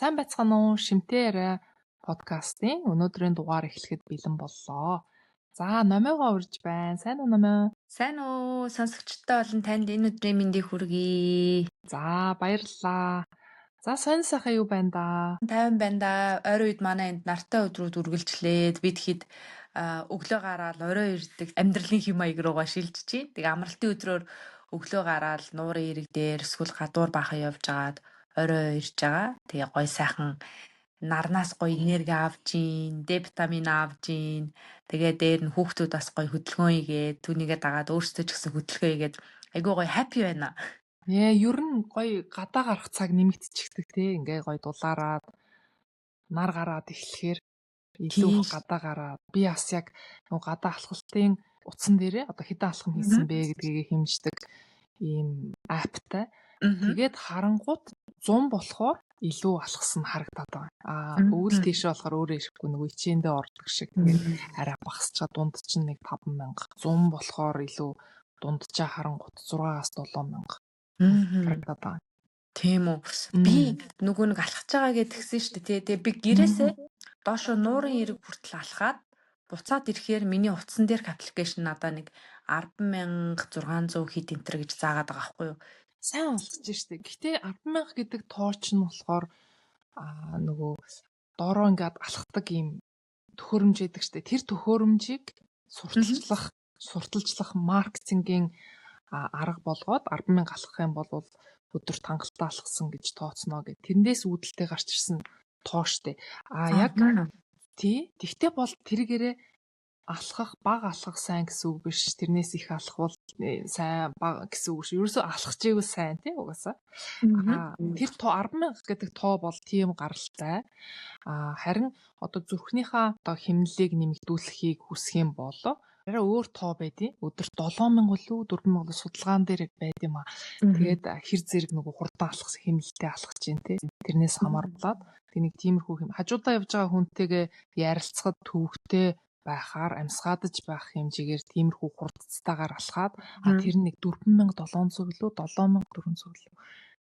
Сайн байцгаана уу? Шимтэй яриа подкастын өнөөдрийн дугаар эхлэхэд бэлэн боллоо. За, номёогоо урьж байна. Сайн уу номё? Сайн уу сонсогчдоо болон танд энэ өдрийн мэндийг хүргэе. За, баярлалаа. За, сонь сайхан юу байна да? 50 байна да. Орой үед манай энд нартай өдрүүд үргэлжлээд бид хэд өглөө гараад орой ирдэг амьдралын хэм маяг руугаа шилжиж чинь. Тэгээ амралтын өдрөөр өглөө гараад нуурын ирэг дээр эсвэл гадуур баахан явж агаад орой ирж байгаа. Тэгээ гой сайхан нарнаас гоё энерги авж ийн, Д витамин авж ийн. Тэгээ дээр нь хүүхдүүд бас гоё хөдөлгөөн игээд түүнийгээ дагаад өөрсдөө ч гэсэн хөдөлгөөн игээд айгүй гоё happy байна. Ер нь гоё гадаа гарах цаг нэмэгдчихдэг те. Ингээ гоё дулаараад нар гараад эхлэхээр илүү гадаа гараад би бас яг гадаа алхалтын утсан дээрээ одоо хэдэн алхам хийсэн бэ гэдгийг хэмждэг ийм аптай. Тэгээд харангуут 100 болохоор илүү алхсан харагдаад байгаа. Өвөл тийш болохоор өөрөө ирэхгүй нөгөө ичээндээ ордог шиг тэгээд арай багасчаа дунд чинь нэг 5,000. 100 болохоор илүү дунджаа харангуут 6-аас 7,000 харагдаад байгаа. Тийм үү. Би нөгөө нэг алхаж байгаа гэдгсэн шүү дээ. Тэгээ би гэрээсээ доошо нуурын эрэг хүртэл алхаад буцаад ирэхээр миний утсан дээрх аппликейшн надаа нэг 10,600 хэд энтер гэж заагаад байгаа байхгүй юу? Сайн алхаж штэ. Гэхдээ 10,000 гэдэг тооч нь болохоор нөгөө доороо ингээд алхдаг ийм төхөөрөмж гэдэг штэ. Тэр төхөөрөмжийг сурталчлах маркетингийн арга болгоод 10,000 алхах юм бол өдөрт хангалттай алхсан гэж тооцноо гэд. Тэрнээс үүдэлтэй гарч ирсэн тооштэй. Яг тэгтээ бол тэргээрээ баг алхах сайн гэсэн үг биш. Тэрнээс их алхвал сайн баг гэсэн үг шүү. Ерөөсөө алхаж ивэл сайн тий угаасаа. Тэр 10,000 гэдэг тоо бол тийм гаралтай. Харин одоо зүрхнийхаа одоо хэмнэлийг нэмэгдүүлэхийг хүсэх юм бол арай өөр тоо байдیں۔ Өдөрт 7,000 болов 4,000 судалгаан дээр байд юм аа. Тэгээд хэр зэрэг нөгөө хурдан алхах хэмнэлтэй алхаж чинь тий. Тэрнээс хамааруулаад тэнийг тиймэрхүү хэм хажуудаа явж байгаа хүнтэйгээ ярилцахад төвөгтэй байхаар амьсгаадаж байх хэмжээгээр тиймэрхүү хурдцтайгаар алхаад тэр нэг 4,700 лөө 7,400 лөө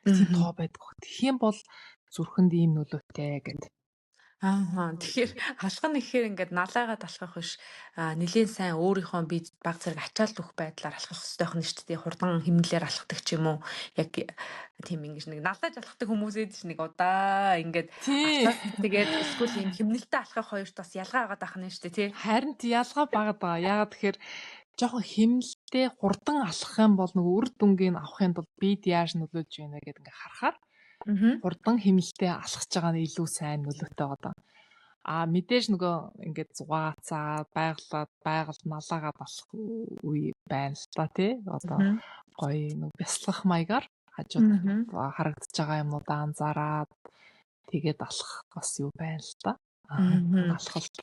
тийм тоо байдаг. Тэгэх юм бол зүрхэнд ийм нөлөөтэй гэдэг. Тэгэхээр алхах нь ихээр ингээд налаагаад алхах биш нэлийн сайн өөрийнхөө бие баг зэрэг ачаалт өгөх байдлаар алхах хэрэгтэй байх нь шүү дээ. Хурдан хэмнэлээр алхдаг ч юм уу. Яг тийм ингэж нэг налааж алхдаг хүмүүс эдэж нэг удаа ингээд тэгээд эсвэл юм хэмнэлтэй алхах хоёрт бас ялгаа агаад байх нь шүү дээ тий. Харин ялгаа багад байгаа. Яагаад тэгэхээр жоохон хэмнэлтэй хурдан алхах юм бол нөгөө үр дүнгийн авахын тулд бид яаж нөлөөлж байна гэдэг ингээд харахаар хурдан хэмнэлтэй алхаж байгаа нь илүү сайн нөлөөтэй байгаа. Мэдээж нөгөө ингээд зугаацаад байгаль налаагаад алах үе байна л та тий. Одоо гоё нөгөө бясалгах маягаар хажууд харагдаж байгаа юмудаа анзаараад тэгээд алхах бас юу байна л та. Алхалт.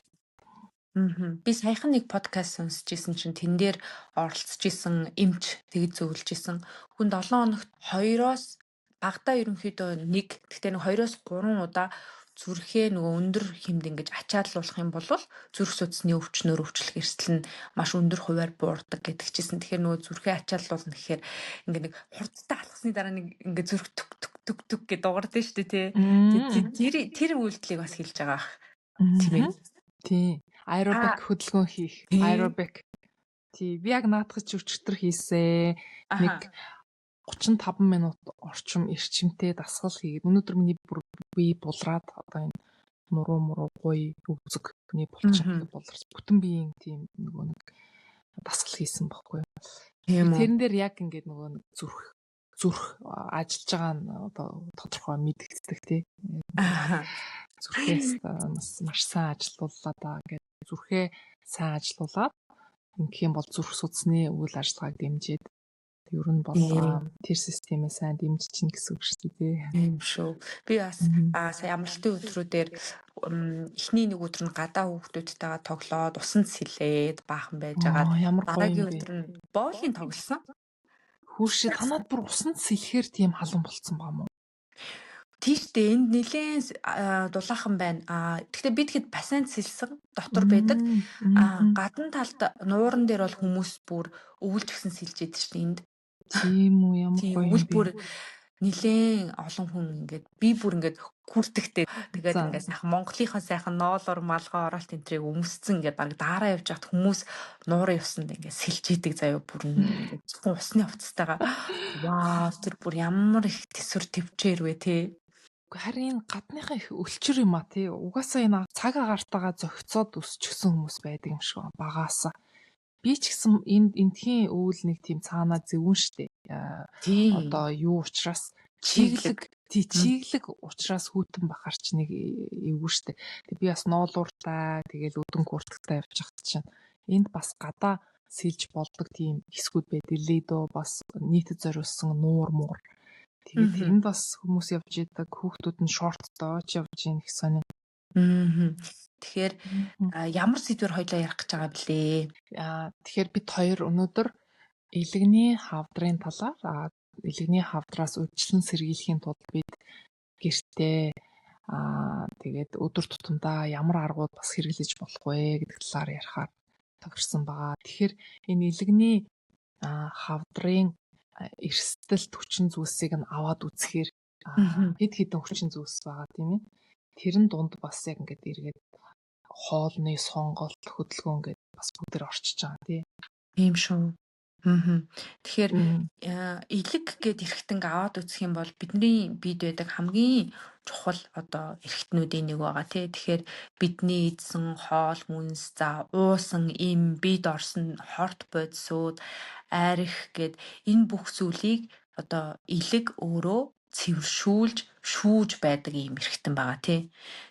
Би саяхан нэг подкаст сонсч ирсэн чинь тэн дээр оролцож исэн эмч тэгж зөвлөж исэн. Хүн 7 хоногт 2-оос багадаа ерөнхийдөө 1 гэхдээ нэг 2-оос 3 удаа зүрхээ нөгөө өндөр хэмд ингэж ачааллуулах юм бол зүрх судасны өвчнөр өвчлөх эрсдэл нь маш өндөр хувиар буурдаг гэдэг чийсэн. Тэгэхээр нөгөө зүрхээ ачааллуулна гэхээр ингээ нэг хурдтай алхасны дараа нэг ингээ зүрх түк гэж дуурдсан шүү дээ тий. Тэр үйлдэлийг бас хэлж байгаа тийм ээ. Тий. Аэробик хөдөлгөөн хийх. Аэробик. Тий. Би яг наадах өчтөр хийсэн. Нэг 35 минут орчим эрчимтэй дасгал хийгээд өнөөдөр миний бие булраад одоо энэ нуруу гоё өвзөг хүний булчин буларч бүтэн биеийн тийм нөгөө нэг дасгал хийсэн баггүй. Тэрэн дээр яг ингээд нөгөө нэг зүрх ажиллаж байгаа нь одоо тодорхой мэдгэцдэг тий. Зүрхээс маш сайн ажилууллаа да гэдэг. Зүрхээ сайн ажилуулаад ингэх юм бол зүрх судасны үйл ажиллагааг дэмжиж ер нь бол тэр системээ сайн дэмжиж чинь гэсэн үг шүү дээ. Тийм шүү. Би бас сая амралтын өдрүүдээр эхний нэг өдөр нь гадаа хүүхдүүдтэйгээ тоглоод усанд сэлээд баахан байж байгаа. Дараагийн өдөр нь боолын тоглосон. Хүүшээ танаад бүр усанд сэлэхээр тийм халуун болцсон баа мó. Тийштэй энд нэлээд дулаахан байна. Гэхдээ би тэгэхэд бассейн сэлсэн дотор байдаг. Гадна талд нууран дээр бол хүмүүс бүр өвөлж гисэн сэлж идэв шүү дээ энд. Тийм үү ямар гоё юм бэ. Бүр нилээн олон хүн ингээд би бүр ингээд хүртэгтэй. Тэгээд За. ингээд сайхан Монголынхаа сайхан ноолор малгай оролт энтрийг өмсцэн ингээд баг daarаа явж хат хүмүүс нуурын усанд ингээд сэлж идэг заяа бүр ингээд зөвхөн усны хувцастайгаа вау тэр бүр ямар их төсвөр төвчээр вэ те. Харин энэ гадныхаа их өлчөр юм а тий. Угаасаа энэ цаг агартаага зохицоод өсчихсөн хүмүүс байдаг юм шиг байна багаасаа. Би ч гэсэн эндхийн өвөл нэг тийм цаанаа зөвүүн штэ. Тийм. Одоо юу учраас Чиглэг. чиглэг учраас хүүтэн бахар ч нэг эвгүй штэ. Тэг би бас ноолууртай тэгэл өдөн хүртэгтэй явж хат чинь энд бас гадаа сэлж болдог тийм хэсгүүд байдаг лээ дөө бас нийтэд зориулсан нуур муур. Тэгээд энд бас хүмүүс явж идэг хүүхдүүд нь шорттой ч явж ийн их сонин. Тэгэхээр ямар сэдвэр хоёлаа ярих гэж байгаа блээ? Тэгэхээр бид хоёр өнөөдөр илэгний хавдрын талаар илэгний хавдраас үдшилэн сэргийлэхийн тулд бид гэртээ тэгээд өдөр тутамдаа ямар аргууд бас хэрэглэж болох вэ гэдэг талаар ярихаар тохирсон байгаа. Тэгэхээр энэ илэгний хавдрын эрсдэлт хүчин зүйлсийг нь аваад үзэхээр хэд хэдэн хүчин зүйлс байгаа тийм ээ. Тэрэн дунд бас яг ингээд эргээд хоолны сонголт хөдөлгөөн ингээд бас бүгдээр орчиж байгаа тийм. Тийм шүү. Тэгэхээр илэг гэд эргэтэн аваад үзэх юм бол бидний бид байдаг хамгийн чухал одоо эргэтнүүдийн нэг байгаа тий. Тэгэхээр бидний эзэн хоол хүнс за уусан им бид орсон хорт бодисууд арих гэд энэ бүх зүйлийг одоо илэг өөрөө цэвэршүүлж шүүж байдаг юм эргэтэн байгаа тий.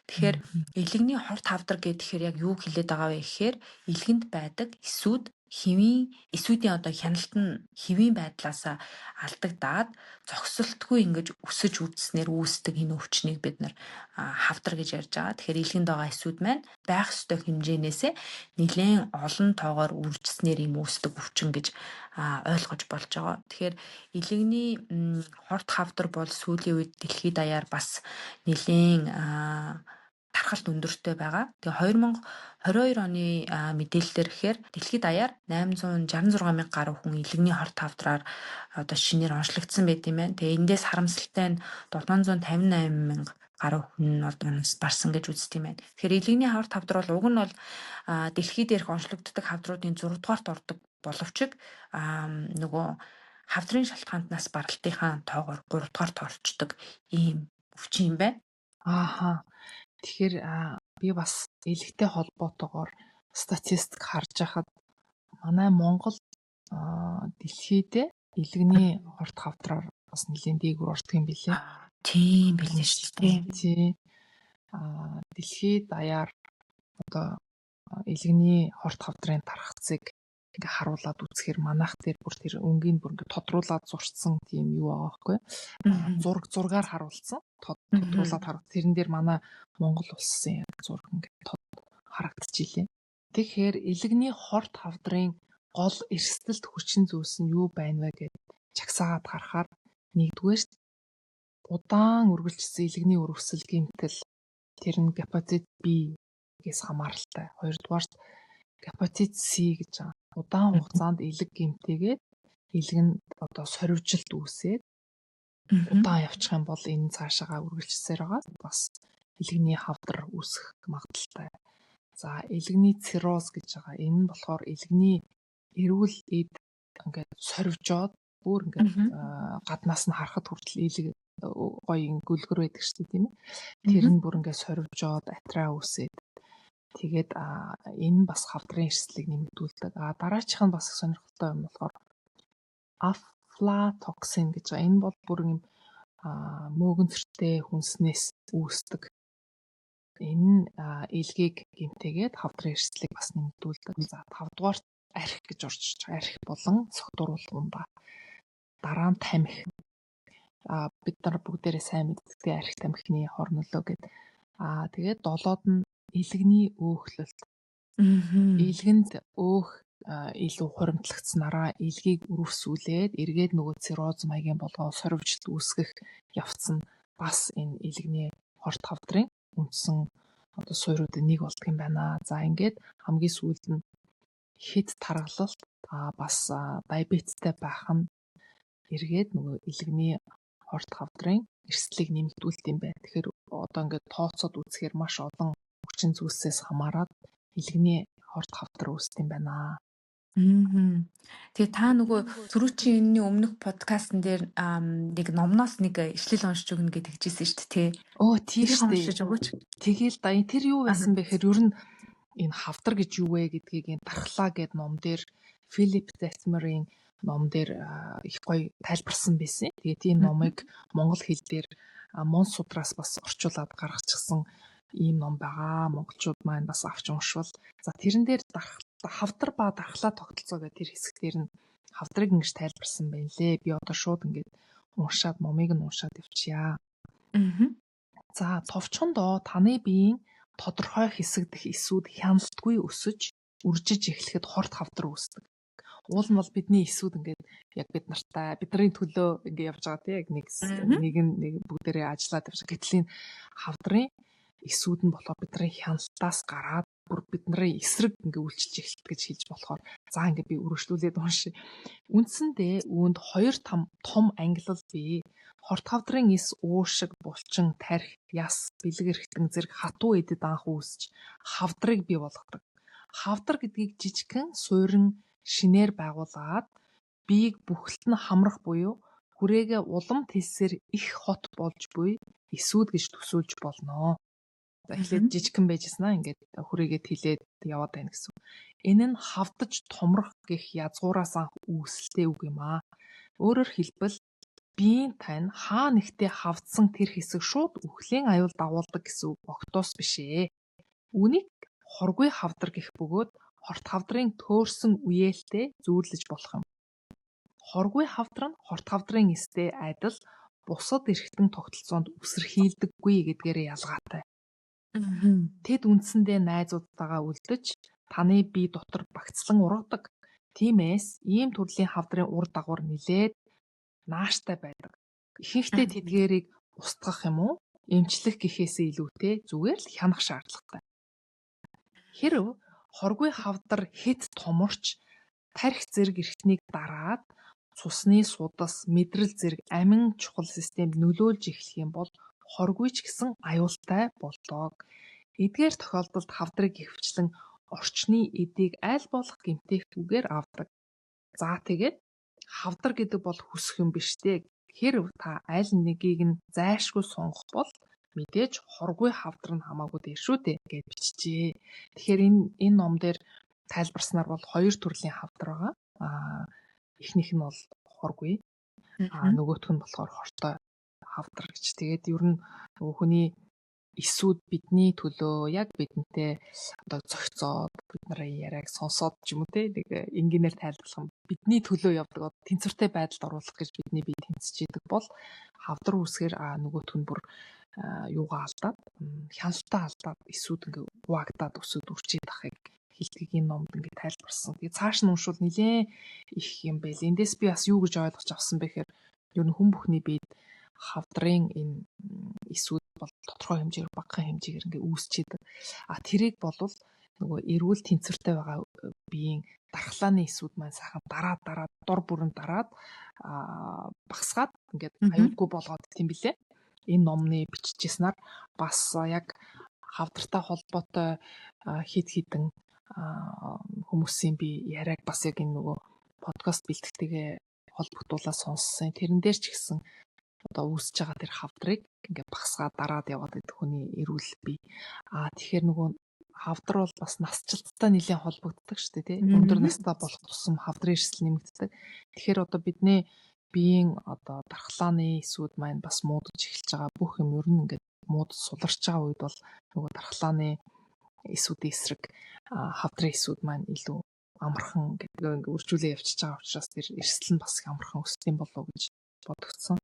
Тэгэхээр илэгний хорт хавдар гэхээр яг юу хэлээд байгаа вэ гэхээр илгэнд байдаг эсүүд эсүүдийн одоо хяналт нь хэвийн байдлаасаа алдагдаад зогсолтгүй ингэж өсөж үзснээр үүсдэг энэ өвчнийг бид нар хавдар гэж ярьж байгаа. Тэгэхээр илгэнд байгаа эсүүд маань байх ёстой хэмжээнээсээ нэлээд олон тоогоор үржснээр юм үүсдэг өвчин гэж ойлгож болж байгаа. Тэгэхээр илэгний хорт хавдар бол сүүлийн үед дэлхийд даяар бас нэлээд тархалт өндөртэй байгаа. Тэгээ 2022 оны мэдээлэлээр гэхээр дэлхийд даяар 866 мянга гаруй хүн илэгний хорт хавдраар одоо шинээр онцлогдсон байт юм байна. Тэгээ эндээс харамсалтай нь 758 мянга гаруй хүн одоо нас барсан гэж үздэг юм байна. Тэгэхээр илэгний хорт хавдар бол уг нь бол дэлхийд дээрх онцлогддог хавдруудын 6 дугаарт ордог боловч нөгөө хавдрын шалтгаанд нас баралтынхаа тоогоор 3 дугаарт орчдөг ийм өвчин юм байна. Тэгэхээр би бас илэгтэй холбоотойгоор статистик харж байхад манай Монгол дэлхийдээ илэгний хорт хавдраар бас нэлээд дээгүүр ордог юм билээ. Тийм билээ шүү дээ. Тийм. Дэлхийд даяар одоо илэгний хорт хавдрын тархацыг ингээ харуулад үзэхээр манайх дээр бүр тэр өнгийн бүр ингээ тодруулаад зурцсан тийм юу байгаа байхгүй. Зургаар харуулсан. Тодруулаад харуул. Тэрэн дээр манай Монгол улсын зураг ингээ харагдчихжээ. Тэгэхээр илэгний хорт хавдрын гол эрсдэлт хүчин зүйлс нь юу байна вэ гэж чагсаагаад харахаар нэгдүгээр удаан үргэлжилсэн илэгний өрөвсөл гэмтэл тэр нь гепатит B-гээс хамааралтай. Хоёрдугаарт гепатит C гэж байгаа. Удаан хугацаанд илэг гэмтээгээд илгэнд одоо сорвжилт үүсээд удаан явчих юм бол энэ цаашаага үргэлжилсээр байгаа. Бас илэгний хавдар үүсэх магадaltaй. За илэгний цирроз гэж байгаа. Энэ нь болохоор илэгний эрүүл эд ингээд сорвжоод бүр ингээд гаднаас нь харахад хүртэл илэг гоё гүлгэр байдаг шүү дээ тийм ээ. Тэр нь бүр ингээд сорвжоод атраа үүсээд тэгээд энэ бас хавдрын эрсдлийг нэмэгдүүлдэг. Дараачих нь бас сонирхолтой юм болохоор афлатоксин гэж байгаа. Энэ бол бүр юм мөөгөнцөртэй хүнснээс үүсдэг. Энэ илгийг гэмтээгээд хавдрын эрсдлийг бас нэмэгдүүлдэг. За 5 дугаарт архи гэж орчиж байгаа. Архи болон согтууруулган ба дараа нь тамхи. Бид нар бүгдээрээ сайн мэддэг архи тамхины хор нөлөө гэдэг. Тэгээд 7-д нь илэгний өөхлөлт. Илгэнд өөх илүү хуримтлагдсанараа илгийг өрөвсүүлээд эргээд нөгөө цирроз маягийн болгоо сорвжилт үүсгэх явц нь бас энэ илэгний хорт хавдрын үндсэн одоо суурьуудын нэг болдго юм байна. За ингээд хамгийн сүүлд нь хэд таргалалт бас диабеттэй байх нь эргээд нөгөө илэгний хорт хавдрын эрсдлийг нэмэгдүүлдэг юм байна. Тэгэхээр одоо ингээд тооцоод үзэхээр маш олон хүчин зүйлсээс хамаарат илгэний хорт хавдар үүсдэг юм байна. Тэгээ та нөгөө Зүрүүчийн энэний өмнөх подкастн дээр нэг номноос нэг ишлэл уншиж өгнө гэж хэлжсэн шүү дээ. Тийш Тэрийг дээ. уншиж өгөөч. Тэгэл да тэр юу байсан бэ гэхээр ер нь энэ хавдар гэж юу вэ гэдгийг энэ дархлаа гэд ном дээр Филипп Детмерийн ном дээр их гоё тайлбарсан байсан. Тэгээд энэ номыг монгол хэл дээр Мон судраас бас орчуулад гаргачихсан ийм ном байгаа. Монголчууд маань бас авч уншвал. За тэрэн дээр хавдар ба дархлаа тогтолцоо гэдэг тэр хэсгээр нь хавдрыг ингэж тайлбарсан байна лээ. Би одоо шууд ингэж уншаад номыг нь уншаад явчихъя. За товчхондоо таны биеийн тодорхой хэсэг дэх эсүүд хяналтгүй өсөж үржиж эхлэхэд хорт хавдар үүсдэг. Уул нь бол бидний эсүүд ингээд яг бид нартай бидний төлөө ингээд явж байгаа тийм яг нэг бүгдээрээ ажиллаад явж байгаа. Гэтэл энэ хавдрын эсүүд нь болохоор бидний хяналтаас гараад бүр бидний эсрэг ингээд үйлчилж эхэлдэг гэж хэлж болохоор за ингээд би өргөжлүүлээд уншия. Үндсэндээ үүнд хоёр том ангилал бий. Хорт хавдрын эс уушиг, булчин, тархи, яс, бэлэг эрхтэн зэрэг хатуу эдэд анх үүсч хавдрыг бий болгодог. Хавдар гэдгийг жижигхэн суурин шинээр байгуулад биеийг бүхэлд нь хамрах буюу хүрээгээ улам тэлсээр их хот болж буй эсүүд гэж төсөөлж болно. Эхлээд жижигхэн байжснаа ингээд хүрээгээ тэлээд яваад байна гэсэн. Энэ нь хавдаж томрох гэх язгуураас анх үүсэлтэй үг юм аа. Өөрөөр хэлбэл биеийн тань хаа нэгтээ хавдсан тэр хэсэг шууд үхлийн аюул дагуулдаг гэсэн огтоос биш ээ. Үүнийг хоргүй хавдар гэх бөгөөд хорт хавдрын төөрсөн үеэлтэй зүйрлэж болох юм. Хоргүй хавдар нь хорт хавдрын эстэй адил бусад эрхтэн тогтолцоонд үсэрхийлдэггүй гэдгээрээ ялгаатай. Тэд үндсэндээ найзуудтайгаа үлдэж таны бие дотор багцлан ургадаг. Тиймээс ийм төрлийн хавдрын ур дагавар нилээд нааштай байдаг. Ихэнхдээ тэдгээрийг устгах юм уу? Эмчлэх гэхээсээ илүүтэй зүгээр л хянах шаардлагатай. Хэрв хоргүй хавдар хэд томорч тархи зэрэг эрхтнийг дараад цусны судас, мэдрэл зэрэг амин чухал системд нөлөөлж эхлэх юм бол хоргүй ч гэсэн аюултай болдог. Эдгээр тохиолдолд хавдрыг ихэвчлэн орчны эдийг аль болох гэмтээхгүйгээр авдаг. За тэгээд хавдар гэдэг бол хүсэх юм биш дээ. Хэрв та аль нэгийг нь зайлшгүй сонгох бол мэдээж хоргүй хавдар нь хамаагүй дээр шүү дээ гэж бичжээ. Тэгэхээр энэ ном дээр тайлбарснаар бол хоёр төрлийн хавдар байгаа. Эхнийх нь бол хоргүй. Нөгөөх нь болохоор хортой хавдар гэж. Тэгээд ер нь нөгөө хүний эсүүд бидний төлөө яг бидэнтэй одоо зохицоод бид нарын яриаг сонсоод ч юм уу те нэг энгийнээр тайлбарлах юм бидний төлөө явдаг тэнцвэртэй байдалд оруулах гэж бидний бие тэнцэж идэг бол хавдар үүсгэр нөгөөх нь бүр юугаа алдаад хяналтаа алдаад эсүүд ингээ хуваагдаад өсөд үрчээд ахыг хэлтгийг энэ номд ингээ тайлбарсан. Тэгээ цааш нь уншвал нэлээ их юм байл. Эндээс би бас юу гэж ойлгож авсан бэ гэхээр ер нь хүн бүхний биед хавдрын энэ эсүүд бол тодорхой хэмжээгээр багахан хэмжээгээр ингээ үүсчихэд тэрийг болвол нөгөө эрүүл тэнцвэртэй байгаа биеийн дархлааны эсүүд маань сайхан дараад дор бүрэн дараад багсгаад ингээд аюулгүй болгоод тийм билээ. Энэ номны бичижсэнаар бас яг хавдартай холбоотой хэд хэдэн хүмүүсийн би яриаг бас яг энэ нөгөө подкаст бэлтгэгтэйгээ холбогдуулаад сонссон. Тэрэн дээр ч гэсэн одоо үүсэж байгаа тэр хавдрыг ингээд багсгаад дараад яваад идэх хүний эрүүл бий. Тэгэхээр нөгөө хавдар бол бас насжилттай нэлээд холбогддог шүү дээ, тийм. Өндөр настай болох тусам хавдрын эрсдэл нэмэгддэг. Тэгэхээр одоо бидний биеийн одоо дархлааны эсүүд маань бас муудаж эхэлж байгаа. Бүх юм ер нь ингээд муудаж суларч байгаа үед бол нөгөө дархлааны эсүүдийн эсрэг хавдрын эсүүд маань илүү амархан ингээд үржүүлээ явчихж байгаа учраас тэр эрсдэл нь бас амархан өсдөг юм болов уу гэж бодогдсон.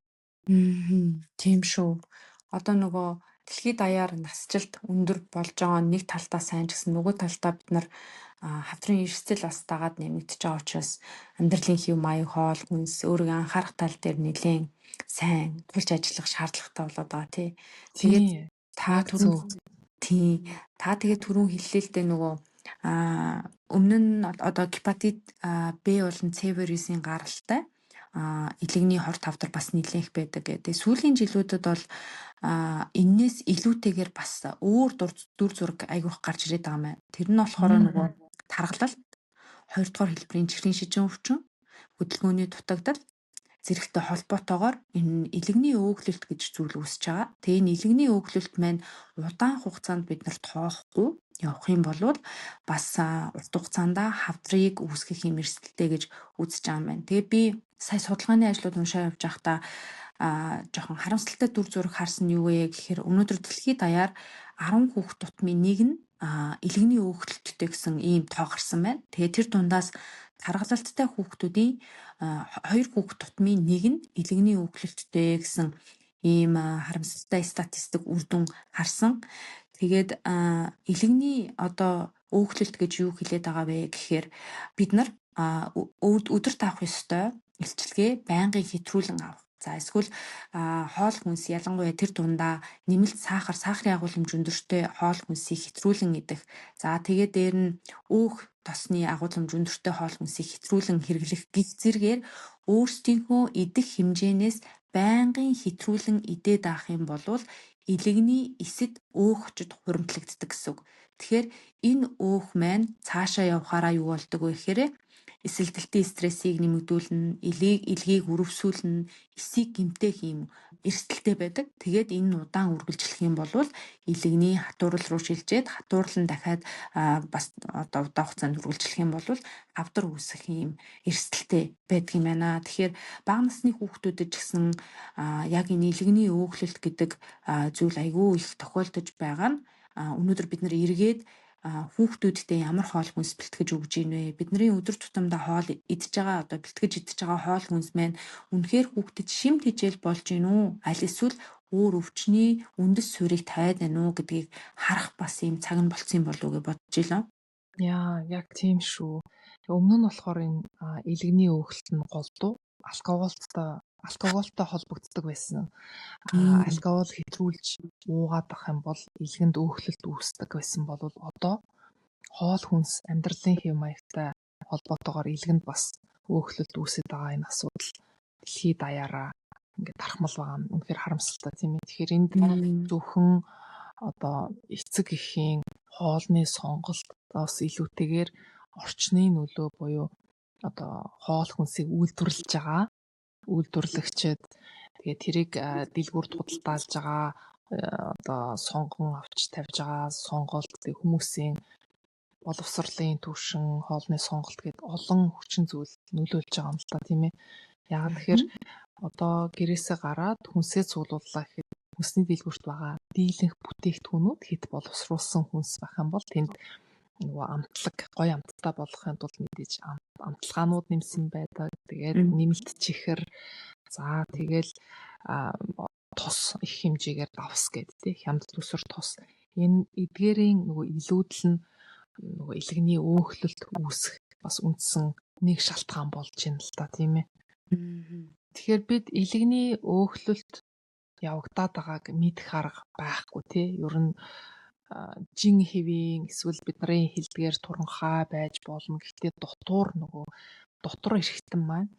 Тийм шүү. Одоо нөгөө дэлхийд даяар насжилт өндөр болж байгаа нэг талдаа сайн ч гэсэн нөгөө талдаа бид нар хавдрын эрсдэл бас дагаад нэмэгдэж байгаа учраас амьдралын хэв маяг, хоол хүнс, өөрийгөө анхаарах тал дээр нэлээд сайн тулж ажиллах шаардлагатай болоод байгаа тий. Тэгээд та түрүүн хэллээлтэй нөгөө өмнө нь одоо гепатит Б болон С вирусын гаралтай илэгний хор тавдар бас нэлээх байдаг. Тэгээ сүүлийн жилүүдэд бол энээс илүүтэйгээр бас өөр дүр зураг айгүйх гарч ирээд байгаа юм. Тэр нь болохоор нөгөө тархалт, хоёрдугаар хэлбэрийн чихрийн шижин өвчин, хөдөлгөөний дутагдал, зэрэгтэй холбоотойгоор энэ илэгний өөгдлөлт гэж зүйл үүсэж байгаа. Тэгээ энэ илэгний өөгдлөлт маань удаан хугацаанд бид нар тоохгүй явах юм бол бас урт хугацаанд хавдрыг үүсгэх юм эрсдэлтэй гэж үзэж байгаа юм байна. Тэгээ би сая судалгааны ажлууд уншаа явж байхдаа жоохон харамсалтай дүр зураг харсан нь юу вэ гэхээр өнөөдөр дэлхийд даяар 10 хүүхэд тутмын нэг нь илэгний өөгдлөлттэй гэсэн ийм тоо гарсан байна. Тэгээ тэр дундаас тархалттай хүүхдүүдийн 2 хүүхэд тутмын нэг нь илэгний өөгдлөлттэй гэсэн ийм харамсалтай статистик үр дүн харсан. Тэгээд илэгний одоо өөгдлөлт гэж юу хэлээд байгаа вэ гэхээр бид нар өдөрт авах ёстой илчилгээ байнгын хэтрүүлэн авах. За эсвэл хоол хүнс ялангуяа тэр дундаа нэмэлт сахарын агуулмж өндөртэй хоол хүнсийг хэтрүүлэн идэх. За тэгээд дээр нь өөх тосны агуулмж өндөртэй хоол хүнсийг хэтрүүлэн хэрэглэх гих зэргээр өөрсдийнхөө идэх хэмжээнээс байнгын хэтрүүлэн идээд авах юм бол илэгний эсэд өөхчд хуримтлагддаг гэсэн үг. Тэгэхээр энэ өөх маань цаашаа явахаараа юу болдог вэ гэхээр эсэлдэлтийн стрессийг нэмэгдүүлнэ, илгийг өрөвсүүлнэ, эсийг гэмтэх юм эрсдэлтэй байдаг. Тэгээд энэ удаан үргэлжлэх юм бол илэгний хатуурал руу шилжээд хатуурал нь дахиад бас одоо удаан хугацаанд үргэлжлэх юм бол хавдар үүсэх юм эрсдэлтэй байдаг юм байна. Тэгэхээр бага насны хүүхдүүдэд ч гэсэн яг энэ илэгний өөгдлөлт гэдэг зүйл айгүй их тохиолдож байгаа нь өнөөдөр бид нар эргээд хүүхдүүдтэй ямар хоол хүнс бэлтгэж өгж ийн вэ? Бидний өдөр тутамдаа хоол идж байгаа одоо бэлтгэж идж байгаа хоол хүнс маань үнэхээр хүүхдэд шимт хижээл болж гин үү? Аль эсвэл өөр өвчний үндэс суурийг тавиад байна уу гэдгийг харах бас юм цаг нь болцсон юм болов уу гэж бодож илаа. Яа, яг тийм шүү. Өмнө нь болохоор энэ илэгний өөгдлөлт нь голдуу алкоголтой холбогддог байсан. Алкогол хэтрүүлж уугаад ах юм бол илгэнд өөгдлөлт үүсдэг байсан бол одоо хоол хүнс амьдралын хэв маягтай холбоотойгоор илгэнд бас өөгдлөлт үүсэж байгаа энэ асуудал дэлхийд даяараа ингээд тархмал байгаа нь үнэхээр харамсалтай тийм ээ. Тэгэхээр энд зөвхөн одоо эцэг эхийн хоолны сонголтоос илүүтэйгээр орчны нөлөө буюу одоо хоол хүнсийг үйлдвэрлэж байгаа үйлдвэрлэгчид тэгээд тэрийг дэлгүүрт худалдаалж байгаа одоо сонгон авч тавьж байгаа сонголт хүмүүсийн боловсролын түвшин хоолны сонголт гэдэг олон хүчин зүйл нөлөөлж байгаа юм л та тийм ээ. Яг тэгэхээр одоо гэрээсээ гараад хүнсээ цуглууллаа гэхэд хүнсний дэлгүүрт байгаа дийлэнх бүтээгдэхүүнүүд хэд боловсруулсан хүнс байх юм бол тэнд нөгөө амтлаг гоё амттай болгохын тулд мэдээж амтлагаанууд нэмсэн байдаг. Тэгээд нэмэлт чихэр за тэгэл тос их хэмжээгээр давс гэдэг тий хямд төсөр тос энэ эдгээрийн нөгөө илүүдэл нь нөгөө илэгний өөгдлөлт үүсэх бас үндсэн нэг шалтгаан болж байна л та тийм ээ. Тэгэхээр бид илэгний өөгдлөлт явагдаад байгааг мэдэх арга байхгүй тий ер нь жин хэвийн эсвэл бидний хэлдгээр туранхай байж болно. Гэхдээ дотор эрхтэн маань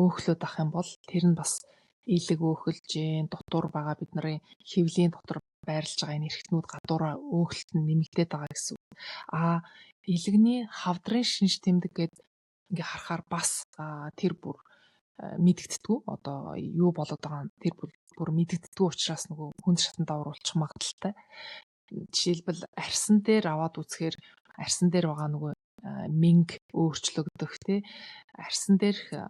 өөхлөд ах юм бол тэр нь бас илэг өөхөлж जैन дотор байгаа бидний хэвлийн дотор байрлаж байгаа энэ эрхтнүүд гадуураа өөхлөлт нь нэмэгдээд байгаа гэсэн үг. Илэгний хавдрын шинж тэмдэг гэдэг ингээ харахаар бас тэр бүр мэдэгддэггүй. Одоо юу болоод байгаа нь тэр бүр мэдэгддэггүй учраас нөгөө хүнд шатанд давруулчих магадaltaй. Жишээлбэл арьсан дээр аваад үзэхээр арьсан дээр байгаа нөгөө мэнг өөрчлөгдөх тий арьсан дээрх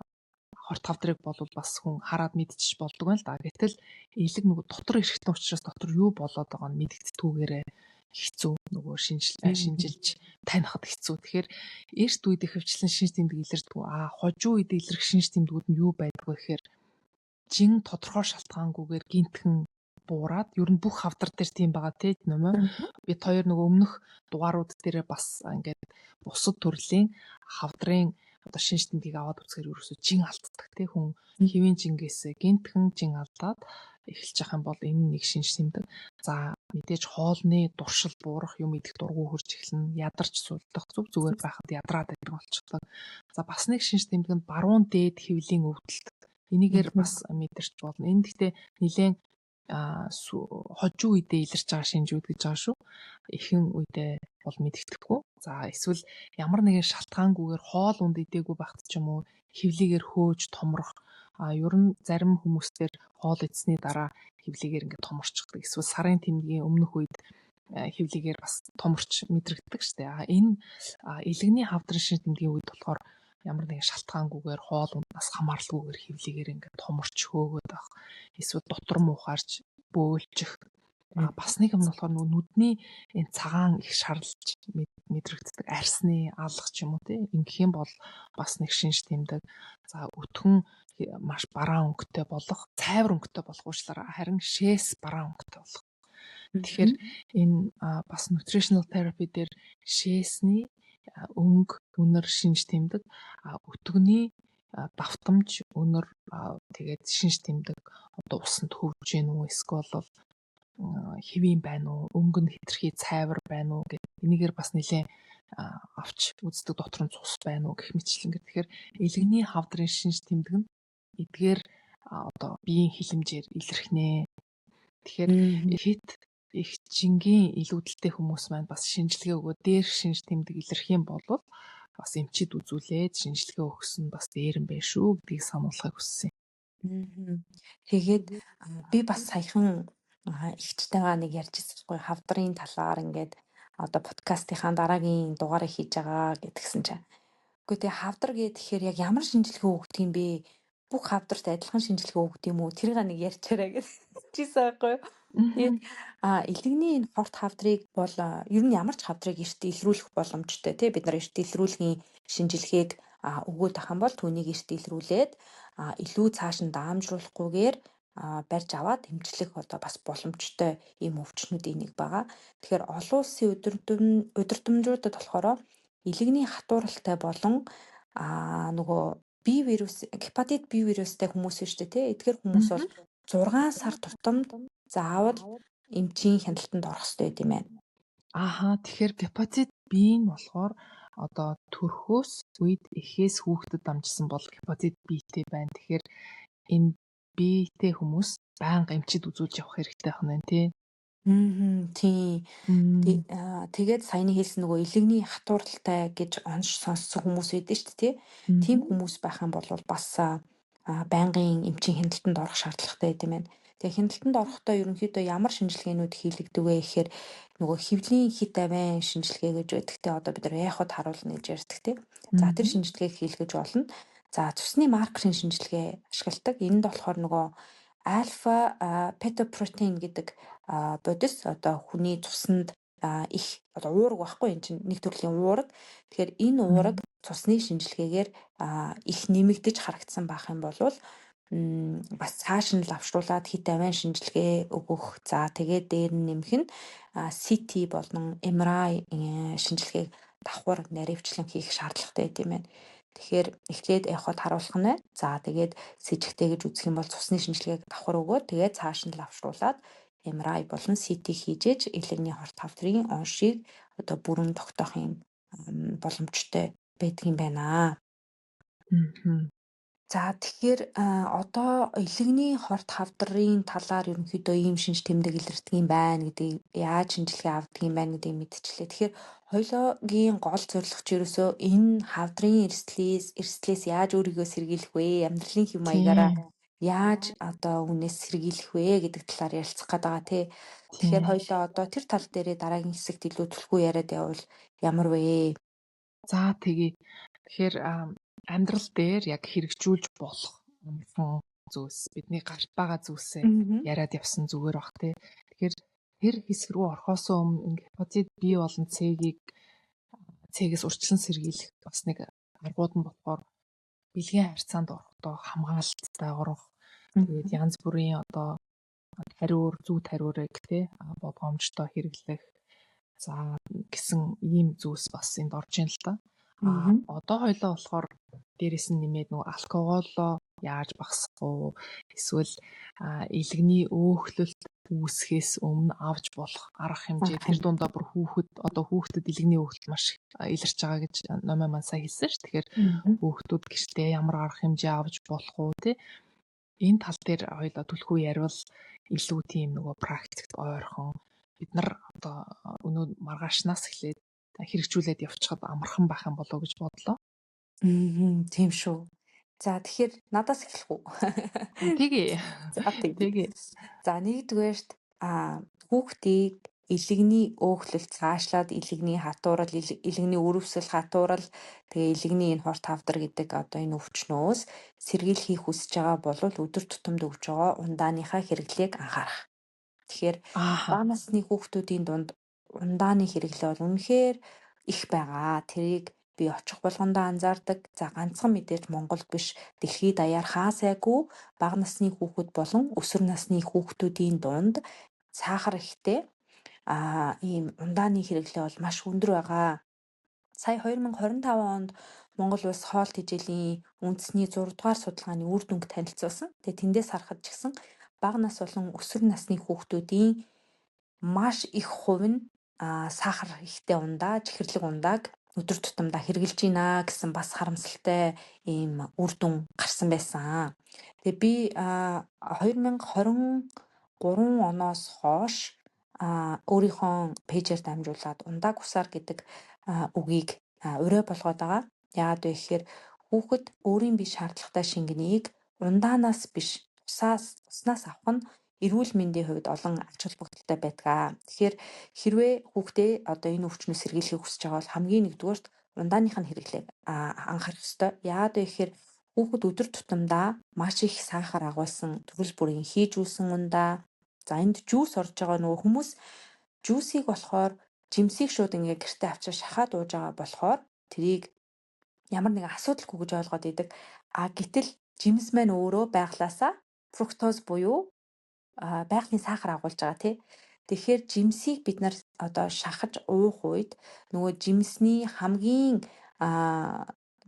хорт хавдрыг бол бас хүн хараад мэдчих болдог байл да. Гэтэл илэг нөгөө дотор эрхтэн учраас дотор юу болоод байгаа нь мэдэгдэхгүйгээрээ хэцүү нөгөө шинжилж танихад хэцүү. Тэгэхээр эрт үед ихэвчлэн шинж тэмдэг илэрдэггүй. Хожуу үед илэрх шинж тэмдгүүд нь юу байдаг вэ гэхээр жин тодорхой шалтгаангүйгээр гинтхэн буураад ер нь бүх хавдар дээр тийм байгаа тий нөмөө. Бид хоёр нөгөө өмнөх дугаарууд дээр бас ингээд бусад төрлийн хавдрын одоо шинж тэмдгийг аваад үзэхээр ерөөсөө жин алддаг тий хүн хэвийн жингээс гинтхэн жин алдаад эхэлж байгаа юм бол энэ нэг шинж тэмдэг. За мэдээж хоолны дуршил буурах юм идэх дургу хурж эхэлнэ. Ядарч сулдах зүгээр байхад ядраад байдаг болчихдог. За бас нэг шинж тэмдэг нь баруун дээд хэвлийн өвдөлт. Энийгээр бас мэдэрч болно. Энэ гэхдээ нэлээд хожуу үедээ илэрч байгаа шинжүүд гэж байгаа шүү. Ихэнх үедээ бол мэддэхгүй. За эсвэл ямар нэгэн шалтгаангүйгээр хоол унд идээгүй багт ч юм уу хөвлөгээр хөөж томрох. Ер нь зарим хүмүүстээр хоол идсний дараа хөвлөгээр ингээд томорчдаг. Эсвэл сарын тэмдгийн өмнөх үед хөвлөгээр бас томорч мэдрэгддэг штэ. Энэ элэгний хавдрын шинж тэмдгийн үед болохоор ямар нэгэн шалтгаангүйгээр хоол ундаас хамааралгүйгээр хөвлөгээр ингээд томорч хөөгөөд байх. Эсвэл дотор муухаарч бөөлчих. Бас нэг юм болохоор нүдний энэ цагаан их шарлж мэдрэгддэг арсны алга ч юм уу тий. Ингэх юм бол бас нэг шинж тэмдэг. За өтгөн маш бараан өнгөтэй болох, цайвар өнгөтэй болох уучлаарай. Харин шээс бараан өнгөтэй болох. Тэгэхээр энэ бас nutritional therapy дээр шээсний өнгө үнэр шинж тэмдэг, өтгөний давтамж үнэр тэгээд шинж тэмдэг одоо усанд хөвж гин үү эсвэл хэвийн байна уу, өнгө нь хэтэрхий цайвар байна уу гэх энийгээр бас нэлээд авч үздэг дотор нь цус байна уу гэх мэтчлэн. Тэгэхээр элэгний хавдрын шинж тэмдэг нь эдгээр одоо биеийн хилэмжээр илэрхнэ. Тэгэхээр хит их жингийн илүүдэлтэй хүмүүс маань бас шинжилгээ өгөө дээр шинж тэмдэг илэрх юм бол бас эмчид үзүүлээд шинжилгээ өгсөн бас дээр юм байна шүү гэдгийг сануулахыг хүссэн. Тэгээд би бас саяхан ихчтэйгаа нэг ярьж ирсэнгүй хавдрын талаар ингээд одоо подкастынхаа дараагийн дугаарыг хийж байгаа гэдгсэн чинь. Үгүй тэгээ хавдар гэхээр яг ямар шинжилгээ өгдөг юм бэ? Бүх хавдарт адилхан шинжилгээ өгдөг юм уу? Тэрийг нэг ярьчаарай гэж хэлчихсэн байхгүй юу? Тэгээд элэгний энэ хорт хавдрыг бол ер нь ямар ч хавдрыг эрт илрүүлэх боломжтой тий бид нар эрт илрүүлгийн шинжилгээг өгөөд ах юм бол түүнийг эрт илрүүлээд илүү цааш нь даамжруулахгүйгээр барьж аваад эмчлэх одоо бас боломжтой ийм өвчнүүдийн нэг байгаа. Тэгэхээр олон улсын удирдамжуудад болохоор элэгний хатууралтай болон нөгөө бие вирус, гепатит бие вирустай хүмүүс шүү дээ тий. Эдгээр хүмүүс бол 6 сар тутамд заавал эмчийн хяналтанд орох хэрэгтэй юм байна. Тэгэхээр гепатит B нь болохоор одоо төрхөөс үед эхээс хүүхдэд дамжсан бол гепатит B-тэй байна. Тэгэхээр энэ B-тэй хүмүүс байнга эмчид үзүүлж явах хэрэгтэй байна тий. Тийм. Тэгээд саяны хэлсэн нөгөө элэгний хатууралтай гэж онш сонссон хүмүүс байдаг шүү дээ тий. Тийм хүмүүс байх юм бол бас байнгын эмчийн хяналтанд орох шаардлагатай байт юм байна. Тэгээ хяналтанд орохдоо ерөнхийдөө ямар шинжилгээнүүд хийлэгдэг вэ гэхээр нөгөө хөвлийн хит авин шинжилгээ гэж байдаг те одоо бид нар яахад харуулна гэж ярьдаг те. За тэр шинжилгээг хийлгэж болно. За цусны маркерын шинжилгээ ашигладаг. Энд болохоор нөгөө альфа петопротеин гэдэг бодис одоо хүний цуснд их одоо уураг байхгүй энэ чинь нэг төрлийн уураг. Тэгэхээр энэ уураг цусны шинжилгээгээр их нэмэгдэж харагдсан байх юм бол бас цааш нь лавшруулад хит авин шинжилгээ өгөх. За тэгээд дээр нь нэмэх нь CT болон MRI шинжилгээг давхар наривчлан хийх шаардлагатай байт юм байна. Тэгэхээр эхлээд явахад харуулах нь байна. За тэгээд сэжигтэй гэж үзэх юм бол цусны шинжилгээг давхар өгөөд тэгээд цааш нь лавшруулад MRI болон CT хийжээж элэгний хорт хавдрын оншийг одоо бүрэн тогтоох юм боломжтой байдаг юм байна. За тэгэхээр одоо элэгний хорт хавдрын талаар ерөнхийдөө ийм шинж тэмдэг илэрдэг юм байна гэдэг яаж шинжилгээ авдаг юм байна гэдгийг мэдчихлээ. Тэгэхээр хоёулаагийн гол зорилго ч ерөөсөө энэ хавдрын эрсдлээс яаж өөрийгөө сэргийлэх вэ? Амьдралын хэв маягаараа яаж одоо үнээс сэргийлэх вэ гэдэг талаар ярилцах гээд байгаа тий. Тэгэхээр хоёулаа одоо тэр тал дээрээ дараагийн хэсэгт илүү түлхүү яриад явбал ямар вэ? За тэгэхээр амьдрал дээр яг хэрэгжүүлж болох юмсан зүйлс бидний гарт байгаа зүйлсээ яриад явсан зүгээр бах тий. Тэгэхээр тэр хэсэг рүү орохоос өмнө гепатит B болон C-гээс урьдчилан сэргийлэх бас нэг аргууд нь болохоор бэлгийн харьцаанд орохдоо хамгаалттай орох. Тэгээд янз бүрийн одоо тариур, зүү тариурыг тий болгоомжтой хэрэглэх. За гэсэн ийм зүйлс бас энд орж ийн л да. Одоо хоёлоо болохоор дээрэс нь нэмээд нөгөө алкоголоо яаж багасгах уу? Эсвэл илэгний өөхлөлт үүсгэхээс өмнө авч болох арга хэмжээ тэр дундаа бүр хүүхдэд илэгний өөхлөлт маш илэрч байгаа гэж номын маань сайн хэлсэн ш. Тэгэхээр хүүхдүүд гэртээ ямар арга хэмжээ авч болох уу тий? Энэ тал дээр хоёулаа түлхүү ярил илүү тийм нөгөө практикт ойрхон бид нар одоо өнөө маргаашнаас эхлээд хэрэгжүүлээд явчихад амархан байх юм болов уу гэж бодлоо. Тийм шүү. За тэгэхээр надаас эхлэх үү? Тэгээ. За тэгээ. Тэгээ. За нэгдүгээрт хүүхдийг илэгний өөхлөл цаашлаад илэгний хатуурал, илэгний өрөвсөл хатуурал, тэгээ илэгний энэ хорт хавдар гэдэг одоо энэ өвчнөөс сэргийлхийг хүсэж байгаа бол өдөр тутамд өгж байгаа ундааныхаа хэрэглээг анхаарах. Тэгэхээр бага насны хүүхдүүдийн дунд ундааны хэрэглээ бол үнэхээр их байгаа. Тэрийг би очих болгондоо анзаардаг. За ганцхан мэдээж Монголд биш, дэлхийд даяар хаасайгүй бага насны хүүхэд болон өсвөр насны хүүхдүүдийн дунд сахар ихтэй ийм ундааны хэрэглээ бол маш өндөр байгаа. Сая 2025 онд Монгол улс хоол тэжээлийн үндэсний 6 дугаар судалгааны үр дүнг танилцуулсан. Тэгээ тэндээс харахад ч гэсэн бага нас болон өсвөр насны хүүхдүүдийн маш их хувь нь сахар ихтэй ундаа, чихэрлэг ундааг өдөр тутамдаа хэрэгжилж байна гэсэн бас харамсалтай ийм үр дүн гарсан байсан. Тэгээ би 2023 оноос хойш өөрийнхөө пэйжээр дамжуулаад ундааг усаар гэдэг үгийг урой болгоод байгаа. Яагаад вэ гэхээр хүүхэд өөрийн бие шаардлагатай шингэнийг ундаанаас биш уснаас авах нь эрүүл мэндийн хувьд олон ач холбогдолтой байдаг. Тэгэхээр хэрвээ хүүхдээ одоо энэ өвчнөөс сэргийлэхийг хүсэж байгаа бол хамгийн нэгдүгээрт ундааных нь хэрэглээг анхаарах ёстой. Яагаад вэ гэхээр хүүхэд өдөр тутамдаа маш их сахар агуулсан төрөл бүрийн хийж үүсэн ундаа. За энд жуус орж байгаа нөгөө хүмүүс жуусыг болохоор жимсийг шууд ингээ гэртээ авчиж шахаад ууж байгаа болохоор тэрийг ямар нэгэн асуудалгүй гэж ойлгоод идэг. Гэтэл жимс маань өөрөө байглаасаа фруктоз буюу байгалийн сахар агуулж байгаа тий. Тэгэхээр жимсийг бид нар одоо шахаж уух үед нөгөө жимсний хамгийн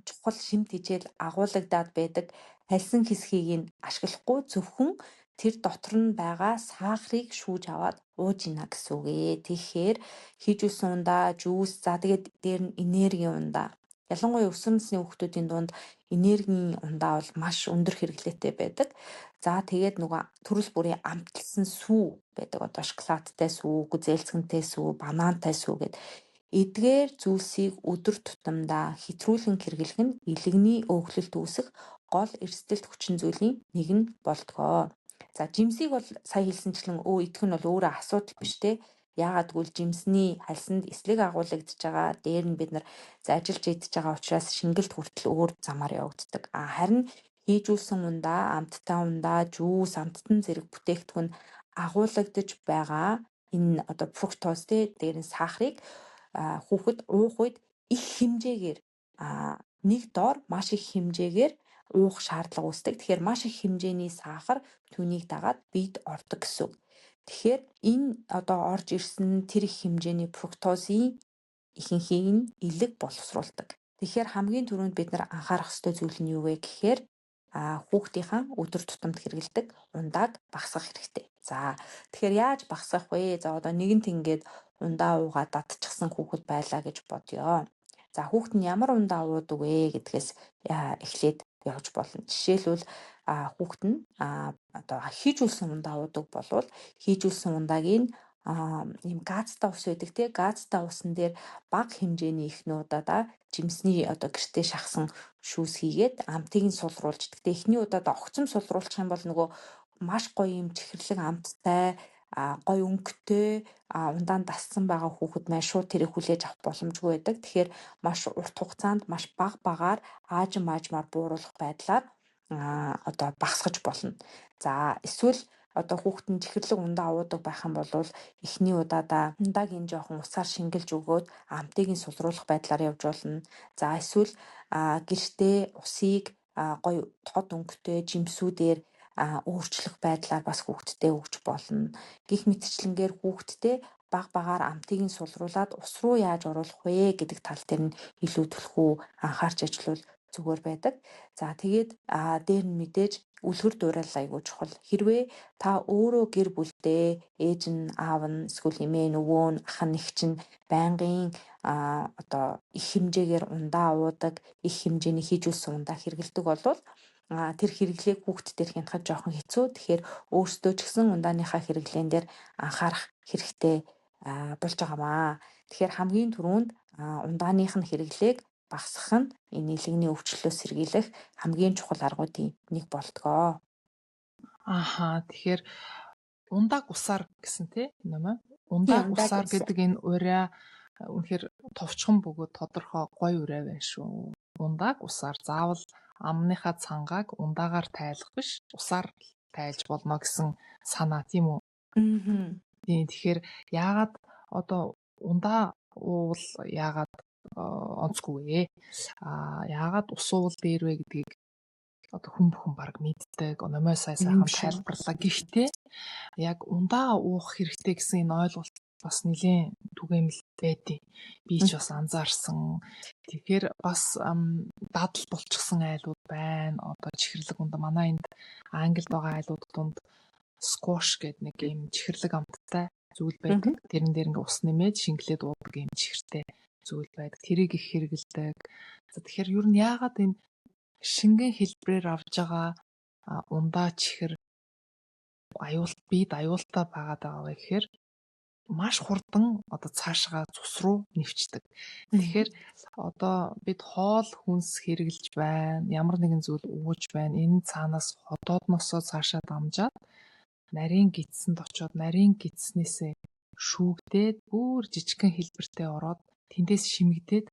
чухал шимт хичээл агуулгадаад байдаг хальсан хэсгийг нь ашиглахгүй зөвхөн тэр дотор нь байгаа сахарыг шүүж аваад ууж ийна гэсэн үг ээ. Тэгэхээр хийжүүлсэн ундаа, жуус, за тэгээд дээр нь энерги ундаа. Ялангуяа өсвөр насны хүүхдүүдийн дунд энергийн ундаа бол маш өндөр хэрэглээтэй байдаг. За тэгээд нөгөө төрөл бүрийн амталсан сүү байдаг. Одоо шоколадтай сүү, гүзээлцгэнтэй сүү, банантай сүү гэдэг эдгээр зүйлсийг өдөр тутамдаа хэтрүүлэн хэрэглэх нь илэгний өөхлөлт үүсэх гол эрсдэлт хүчин зүйлийн нэг нь болдгоо. За жимсийг бол сая хэлсэнчлэн идэх нь бол өөрөө асуудал биш те. Яагаад гэвэл жимсний хальсанд эслэг агуулгадж байгаа. Дээр нь бид нар ажиллаж идж байгаа учраас шингэлт хүртэл өөр замаар явагддаг. Харин хийжүүлсэн ундаа, амттай ундаа, жуус, амттан зэрэг бүтээгдэхүүн агуулгадж байгаа энэ одоо фруктоз дээр нь сахарыг хүүхэд уух үед их хэмжээгээр нэг доор маш их хэмжээгээр уух шаардлага үүсдэг. Тэгэхээр маш их хэмжээний сахар түүнийг дагаад биед ордог гэсэн үг. Тэгэхээр энэ одоо орж ирсэн тэр их хэмжээний фруктозын ихэнхийг нь элэг боловсруулдаг. Тэгэхээр хамгийн түрүүнд бид нар анхаарах ёстой зүйл нь юу вэ гэхээр хүүхдийнхаа өдөр тутамд хэрэглэдэг ундааг багасгах хэрэгтэй. За тэгэхээр яаж багасгах вэ? За одоо нэгэнт ингээд ундаа уугаад датчихсан хүүхэд байлаа гэж бодъё. За хүүхэд нь ямар ундаа уудаг вэ гэдгээс эхлээд явж болно. Жишээлбэл хүүхэд нь одоо хийжүүлсэн ундаа уудаг болвол хийжүүлсэн ундааг нь ийм газтай ус байдаг тий. Газтай усан дээр бага хэмжээний их нуудаа жимсний одоо гэртээ шахсан шүүс хийгээд амтыг нь сулруулж. Гэхдээ эхний удаад огцом сулруулчих юм бол нөгөө маш гоё юм чихэрлэг амттай гоё өнгөтэй ундаанд дассан байгаа хүүхэд маань шууд тэрийг хүлээж авах боломжгүй байдаг. Тэгэхээр маш урт хугацаанд маш бага багаар аажим аажмаар бууруулах байдлаар одоо багасгаж болно. За эсвэл одоо хүүхэд нь чихэрлэг ундаа уудаг байх юм бол эхний удаадаа ундааг энэ жоохон усаар шингэлж өгөөд амтыг нь сулруулах байдлаар явж болно. За эсвэл гэртээ усыг гоё тод өнгөтэй жимсүүдээр өөрчлөх байдлаар бас хүүхэдтэй өгч болно. Гэх мэтчлэнгээр хүүхэдтэй бага багаар амтыг нь сулруулад ус руу яаж оруулах вэ гэдэг тал дээр нь илүү түлхүү анхаарч ажиллавал зүгээр байдаг. За тэгээд дээр нь мэдээж үлгэр дуурайл айгуу чухал. Хэрвээ та өөрөө гэр бүлдээ ээж нь, аав нь, эсвэл эмээ нөгөө нь, ах нь, эгч нь байнгын одоо их хэмжээгээр ундаа уудаг, их хэмжээний хийжүүлсэн ундаа хэрэглэдэг болвол тэр хэрэглээг хүүхэд дээр хянахад жоохон хэцүү. Тэгэхээр өөрсдөө ч гэсэн ундааныхаа хэрэглээн дээр анхаарах хэрэгтэй болж байгаамаа. Тэгэхээр хамгийн түрүүнд ундааных нь хэрэглээг багасгах нь энэ нийлэгний өвчлөлөөс сэргийлэх хамгийн чухал аргуудын нэг болтгоо. Тэгэхээр ундааг усаар гэсэн тий нэмэ. Ундааг усаар гэдэг энэ ураа үнэхээр товчхон бөгөөд тодорхой гоё ураа байна шүү. Ундааг усаар заавал амныхаа цангааг ундаагаар тайлах биш, усаар тайлж болно гэсэн санаа тийм үү? Тийм тэгэхээр яагаад одоо ундаа уул яагаад онцгүй вэ? Яагаад ус уул дээр вэ гэдгийг одоо хүн бүхэн баг мэддэг. Номой сайхан тайлбарлаа. Гэхдээ яг ундаа уух хэрэгтэй гэсэн энэ ойлголт бас нэлийн түгээмэл байдیں۔ Би ч бас анзаарсан. Тэгэхээр бас дадал болчихсон айлууд байна. Одоо чихэрлэг ундаа манай энд Англид байгаа айлууд донд squash гэдэг нэг юм чихэрлэг амттай зүйл байдаг. Тэрэн дээр ингээ ус нэмээд шингэлээд уудаг юм чихэртэй зүйл байдаг. Тэрийг их хэрэгэлдэг. За тэгэхээр юу нь яагаад энэ шингэн хэлбэрээр авж байгаа ундаа чихэр биед аюултай байгаад байгаа вэ гэхээр маш хурдан одоо цаашгаа цус руу нэвчдэг. Тэгэхээр одоо бид хоол хүнс хэрэглэж байна, ямар нэгэн зүйл ууж байна. Энэ цаанаас ходоодносоо цаашаа дамжаад нарийн гидсэнд очоод нарийн гидснээсээ шүүгдээд бүр жижигхэн хэлбэртэй ороод тэндээс шимэгдээд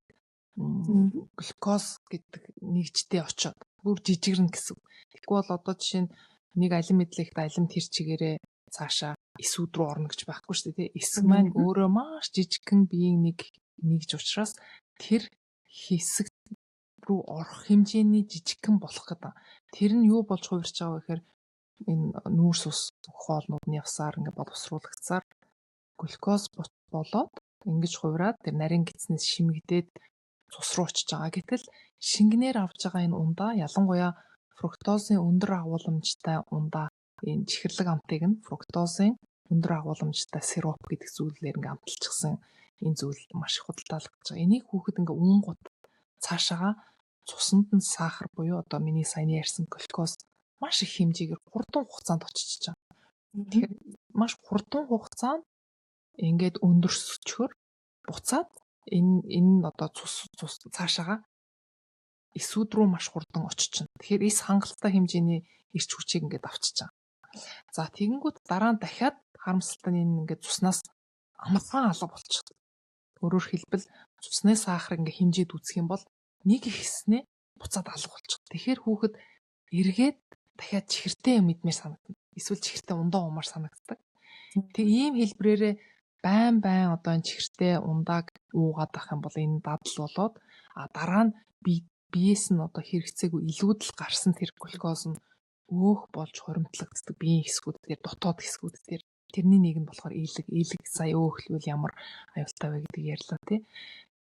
глюкоз гэдэг нэгжтэй очоод бүр жижигэрнэ гэсэн. Тэгэхгүй бол одоо жишээ нь нэг алим мэдлэгт алим тэр чигээрээ цаашаа эсүүд рүү орно гэж байхгүй шүү дээ. Эсэг маань өөрөө маш жижигхэн биеийн нэгж учраас тэр хэсэг рүү орох хэмжээний жижигхэн болох гэдэг. Тэр нь юу болж хувирч байгаа вэ гэхээр энэ нүүрс ус хоолнуудны явсаар ингээд боловсруулагдсаар глюкоз болоод ингэж хувираад тэр нарийн гидснээс шимэгдээд цус руу очиж байгаа. Гэтэл шингэнээр авж байгаа энэ ундаа ялангуяа фруктозын өндөр агуулмжтай ундаа энэ чихэрлэг амтыг нь фруктозын өндөр агуулмжтай сироп гэдэг зүйлээр ингээ амталчихсан энэ зүйл маш их худалдаалагдж байгаа. Энийг хүүхэд ингээ уунгууд цаашаага цуснд нь сахар буюу одоо миний саяны ярьсан глюкоз маш их хэмжээгээр хурдан хугацаанд очиж байгаа. Тэгэхээр маш хурдан хугацаанд ингээд өндөрсчхөр буцаад энэ одоо цус цаашаага эсүүд рүү маш хурдан очиж байна. Тэгэхээр эс хангалттай хэмжээний эрч хүчийг ингээд авчиж байгаа. За тэгэнгүүт дараа нь дахиад харамсалтай нь ингээд цуснаас амархан алга болчихсон. Өөрөөр хэлбэл цусны сахар ингээд хэмжээд үзэх юм бол нэг ихснээ буцаад алга болчих. Тэгэхээр хүүхэд эргээд дахиад чихэртэй юм идмээр санагдана. Эсвэл чихэртэй ундаа уумаар санагддаг. Тэг ийм хэлбрээрээ байн одоо энэ чихэртэй ундааг уугаад байх юм бол энэ дадал болоод дараа нь биеэс нь одоо хэрэгцээгүй илүүдэл гарсан тэр глюкоз нь өөх болж хуримтлагддаг биеийн хэсгүүд дээр дотоод хэсгүүд дээр тэрний нэг нь болохоор элэг сая өөхлвөл ямар аюултай вэ гэдэг ярьлаа тий.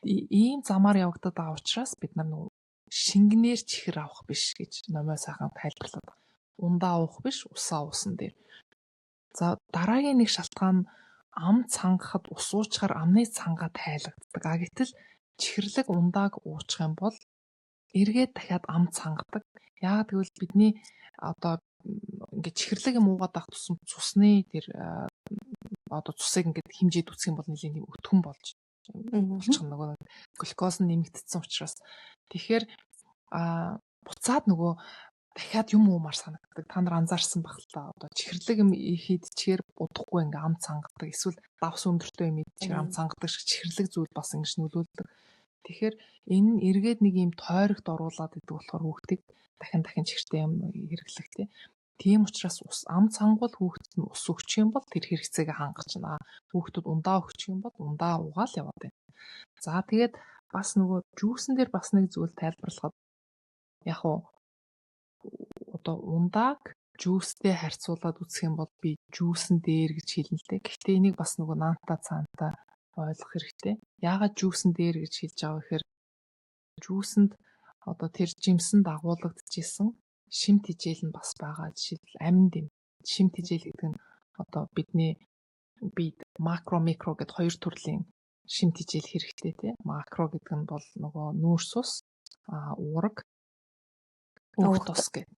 Ийм замаар явагдаад байгаа учраас бид нар нөгөө шингэнээр чихэр авах биш гэж номой сайхан тайлбарлаад. Ундаа уух биш, усаа уусан дээр. За дараагийн нэг шалтгаан ам цангахад ус уучгаар амны цангаа тайлагддаг. Гэтэл чихэрлэг ундааг уучих юм бол эргээд дахиад ам цангадаг. Яагаад гэвэл бидний одоо ингээд чихэрлэг юм уугаад байх тусам цусны тэр одоо цусыг ингээд хэмжээд үсэх юм бол нэлийн тийм өтгөн болчих нөгөө глюкоз нь нэмэгдсэн учраас тэгэхээр буцаад нөгөө дахиад юм уумаар санагддаг. Та нар анзаарсан баг л та. Одоо чихэрлэг юм хийдчихээр удахгүй ингээм ам цангадаг. Эсвэл давс өндөртэй юм идчихээр ам цангадаг шиг чихэрлэг зүйл бас ингэж нөлөөлдөг. Тэгэхээр энэ нь эргээд нэг юм тойрогт оруулаад идэг болохоор хүүхдийг дахин чихэртэй юм хэрэглэх тий. Тийм учраас ам цангуул хүүхдэд нь ус өгчих юм бол тэр хэрэгцээгээ хангах чинь. Хүүхдүүд ундаа өгчих юм бол ундаа уугаал яваад байна. За тэгээд бас нөгөө жүүсэн дээр бас нэг зүйл тайлбарлахад яг уу одоо ундааг жүүстэй харьцуулаад үзэх юм бол би жүүсэн дээр гэж хэлнэ л дээ. Гэхдээ энийг бас нөгөө наанта цаанта ойлгох хэрэгтэй. Яагаад жүүсэн дээр гэж хэлж байгаа вэ гэхээр жүүсэнд одоо тэр жимсэн дагуулгдчихсэн шимт хижээл нь бас байгаа. Жишээлбэл амьд эм. Шимт хижээл гэдэг нь одоо бидний бид макро микро гэд хоёр төрлийн шимт хижээл хэрэгтэй тий. Макро гэдэг нь бол нөгөө нүүрс ус, уураг, өөх тус гэд.